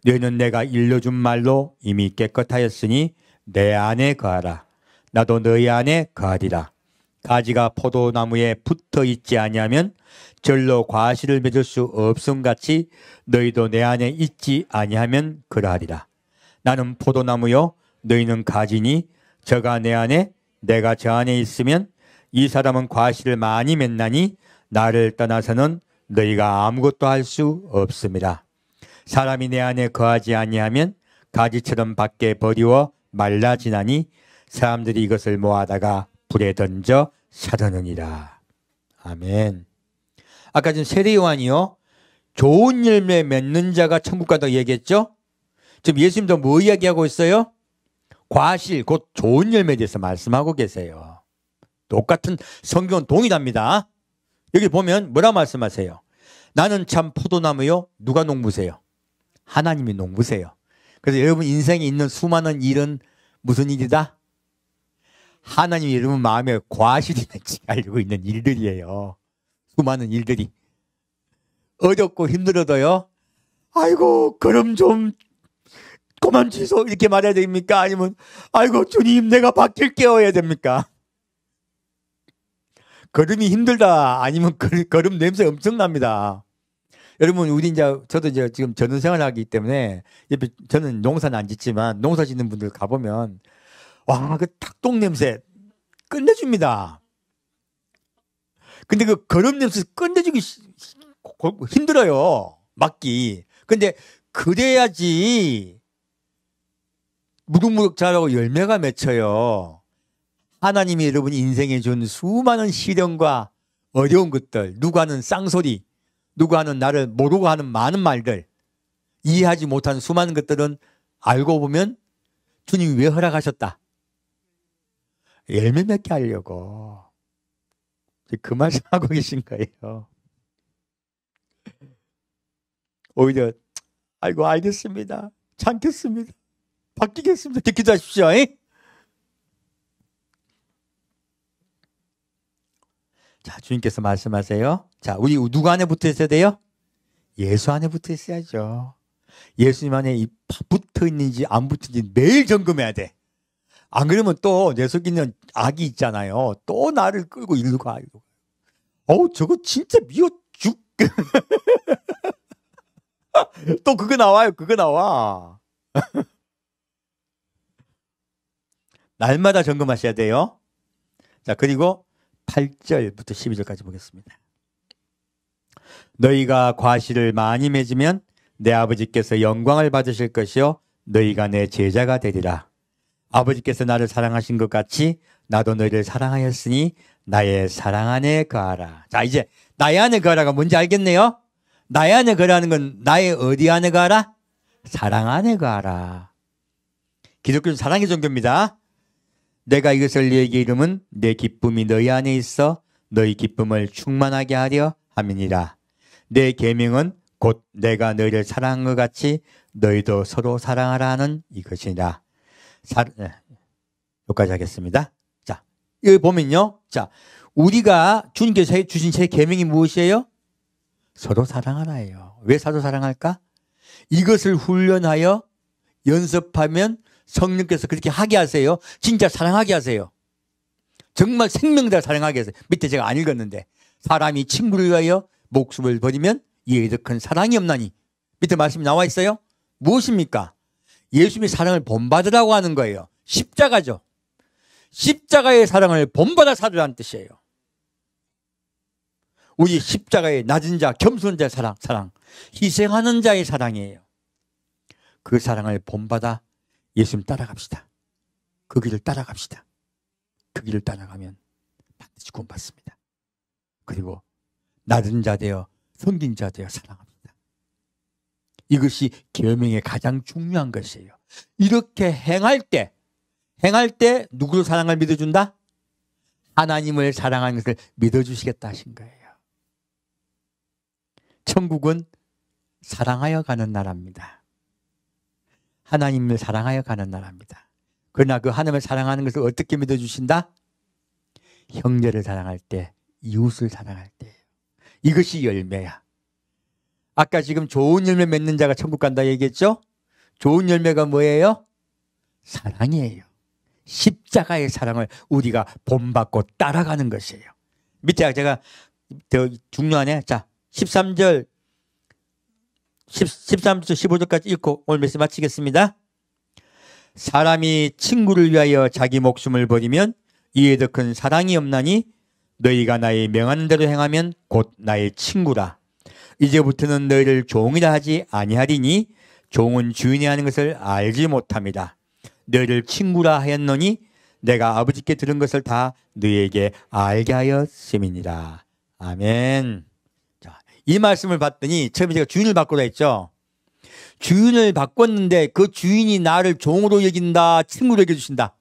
너희는 내가 일러준 말로 이미 깨끗하였으니 내 안에 거하라. 나도 너희 안에 거하리라. 가지가 포도나무에 붙어 있지 아니하면 절로 과실을 맺을 수 없음같이 너희도 내 안에 있지 아니하면 그러하리라. 나는 포도나무요 너희는 가지니 저가 내 안에 내가 저 안에 있으면 이 사람은 과실을 많이 맺나니 나를 떠나서는 너희가 아무것도 할 수 없음이라. 사람이 내 안에 거하지 아니하면 가지처럼 밖에 버리워 말라지나니 사람들이 이것을 모아다가 불에 던져 사르느니라. 아멘. 아까 전 세례요한이요 좋은 열매 맺는 자가 천국 간다고 얘기했죠. 지금 예수님도 뭐 이야기하고 있어요? 과실 곧 좋은 열매에 대해서 말씀하고 계세요. 똑같은 성경은 동일합니다. 여기 보면 뭐라 말씀하세요? 나는 참 포도나무요. 누가 농부세요? 하나님이 농부세요. 그래서 여러분 인생에 있는 수많은 일은 무슨 일이다? 하나님이 여러분 마음에 과실이 맺지 알고 있는 일들이에요. 수많은 일들이. 어렵고 힘들어도요. 아이고 그럼 좀 그만 취소 이렇게 말해야 됩니까? 아니면 아이고 주님 내가 바뀔게요 해야 됩니까? 걸음이 힘들다 아니면 걸음 냄새 엄청납니다. 여러분, 우리 저도 이제 지금 전원 생활하기 때문에 옆에 저는 농사는 안 짓지만 농사 짓는 분들 가보면 와, 그 닭똥 냄새 끝내줍니다. 근데 그 거름 냄새 끝내주기 힘들어요. 막기. 근데 그래야지 무럭무럭 자라고 열매가 맺혀요. 하나님이 여러분 인생에 준 수많은 시련과 어려운 것들, 누가 하는 쌍소리, 누가 하는 나를 모르고 하는 많은 말들, 이해하지 못한 수많은 것들은 알고 보면 주님이 왜 허락하셨다? 열매 맺게 하려고. 그 말씀하고 계신 거예요. 오히려 아이고 알겠습니다. 참겠습니다. 바뀌겠습니다. 듣기도 하십시오. 자, 주님께서 말씀하세요. 자, 우리 누구 안에 붙어 있어야 돼요? 예수 안에 붙어 있어야죠. 예수님 안에 붙어 있는지 안 붙어 있는지 매일 점검해야 돼. 안 그러면 또 내 속에 있는 악이 있잖아요. 또 나를 끌고 일로 가. 어우, 저거 진짜 미워 죽. 또 그거 나와요. 그거 나와. 날마다 점검하셔야 돼요. 자, 그리고 8절부터 12절까지 보겠습니다. 너희가 과실을 많이 맺으면 내 아버지께서 영광을 받으실 것이요 너희가 내 제자가 되리라. 아버지께서 나를 사랑하신 것 같이 나도 너희를 사랑하였으니 나의 사랑 안에 거하라. 자, 이제 나의 안에 거하라가 뭔지 알겠네요. 나의 안에 거하라는 건 나의 어디 안에 거하라? 사랑 안에 거하라. 기독교는 사랑의 종교입니다. 내가 이것을 너희에게 이름은 내 기쁨이 너희 안에 있어 너희 기쁨을 충만하게 하려 함이니라. 내 계명은 곧 내가 너희를 사랑한 것 같이 너희도 서로 사랑하라 하는 이것이니라. 여기까지 하겠습니다. 자, 여기 보면요. 자, 우리가 주님께서 주신 제 계명이 무엇이에요? 서로 사랑하라예요. 왜 서로 사랑할까? 이것을 훈련하여 연습하면 성령께서 그렇게 하게 하세요. 진짜 사랑하게 하세요. 정말 생명대로 사랑하게 하세요. 밑에 제가 안 읽었는데 사람이 친구를 위하여 목숨을 버리면 이에 더 큰 사랑이 없나니. 밑에 말씀이 나와 있어요. 무엇입니까? 예수님의 사랑을 본받으라고 하는 거예요. 십자가죠. 십자가의 사랑을 본받아 살으라는 뜻이에요. 우리 십자가의 낮은 자, 겸손한 자의 사랑, 희생하는 자의 사랑이에요. 그 사랑을 본받아 예수님 따라갑시다. 그 길을 따라갑시다. 그 길을 따라가면 반드시 구원받습니다. 그리고 낮은 자 되어 섬긴 자 되어 사랑합니다. 이것이 계명의 가장 중요한 것이에요. 이렇게 행할 때 누구를 사랑을 믿어준다? 하나님을 사랑하는 것을 믿어주시겠다 하신 거예요. 천국은 사랑하여 가는 나라입니다. 하나님을 사랑하여 가는 나라입니다. 그러나 그 하나님을 사랑하는 것을 어떻게 믿어주신다? 형제를 사랑할 때, 이웃을 사랑할 때. 이것이 열매야. 아까 지금 좋은 열매 맺는 자가 천국 간다 얘기했죠? 좋은 열매가 뭐예요? 사랑이에요. 십자가의 사랑을 우리가 본받고 따라가는 것이에요. 밑에 제가 더 중요하네. 자, 13절 13절부터 15절까지 읽고 오늘 말씀 마치겠습니다. 사람이 친구를 위하여 자기 목숨을 버리면 이에 더 큰 사랑이 없나니 너희가 나의 명하는 대로 행하면 곧 나의 친구라. 이제부터는 너희를 종이라 하지 아니하리니 종은 주인이 하는 것을 알지 못합니다. 너희를 친구라 하였노니 내가 아버지께 들은 것을 다 너희에게 알게 하였음이니라. 아멘. 자, 이 말씀을 봤더니 처음에 제가 주인을 바꾸라 했죠. 주인을 바꿨는데 그 주인이 나를 종으로 여긴다, 친구로 여겨주신다.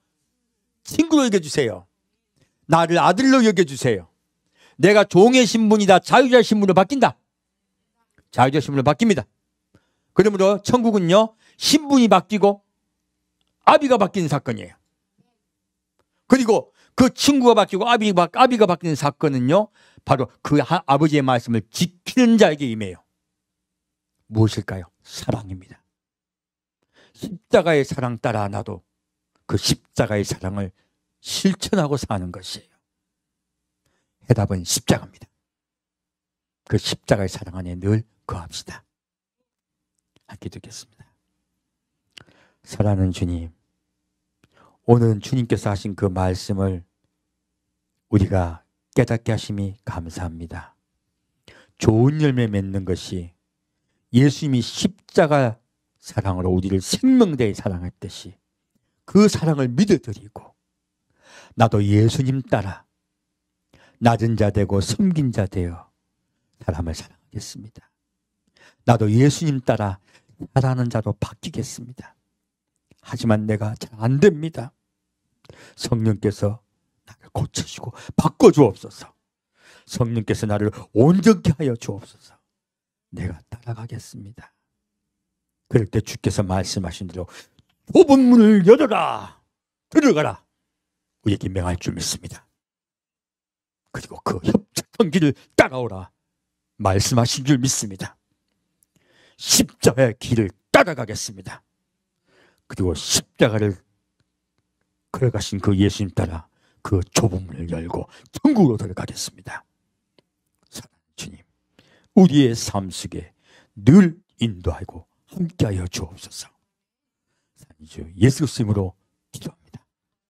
친구로 여겨주세요. 나를 아들로 여겨주세요. 내가 종의 신분이다, 자유자 신분으로 바뀐다. 자유자 신분으로 바뀝니다. 그러므로 천국은요, 신분이 바뀌고 아비가 바뀌는 사건이에요. 그리고 그 친구가 바뀌고 아비가 바뀌는 사건은요, 바로 그 아버지의 말씀을 지키는 자에게 임해요. 무엇일까요? 사랑입니다. 십자가의 사랑 따라 나도 그 십자가의 사랑을 실천하고 사는 것이에요. 해답은 십자가입니다. 그 십자가의 사랑 안에 늘 거합시다. 함께 듣겠습니다. 사랑하는 주님, 오늘은 주님께서 하신 그 말씀을 우리가 깨닫게 하심이 감사합니다. 좋은 열매 맺는 것이 예수님이 십자가 사랑으로 우리를 생명대에 사랑했듯이 그 사랑을 믿어드리고 나도 예수님 따라 낮은 자 되고 섬긴 자 되어 사람을 사랑하겠습니다. 나도 예수님 따라 사랑하는 자로 바뀌겠습니다. 하지만 내가 잘 안 됩니다. 성령께서 나를 고쳐주고 바꿔주옵소서. 성령께서 나를 온전케 하여 주옵소서. 내가 따라가겠습니다. 그럴 때 주께서 말씀하신 대로 좁은 문을 열어라, 들어가라, 우리에게 명할 줄 믿습니다. 그리고 그 협착한 길을 따라오라 말씀하신 줄 믿습니다. 십자가의 길을 따라가겠습니다. 그리고 십자가를 걸어가신 그 예수님 따라 그 좁은 문을 열고 천국으로 들어가겠습니다. 사랑하는 주님, 우리의 삶 속에 늘 인도하고 함께하여 주옵소서. 예수 그리스도로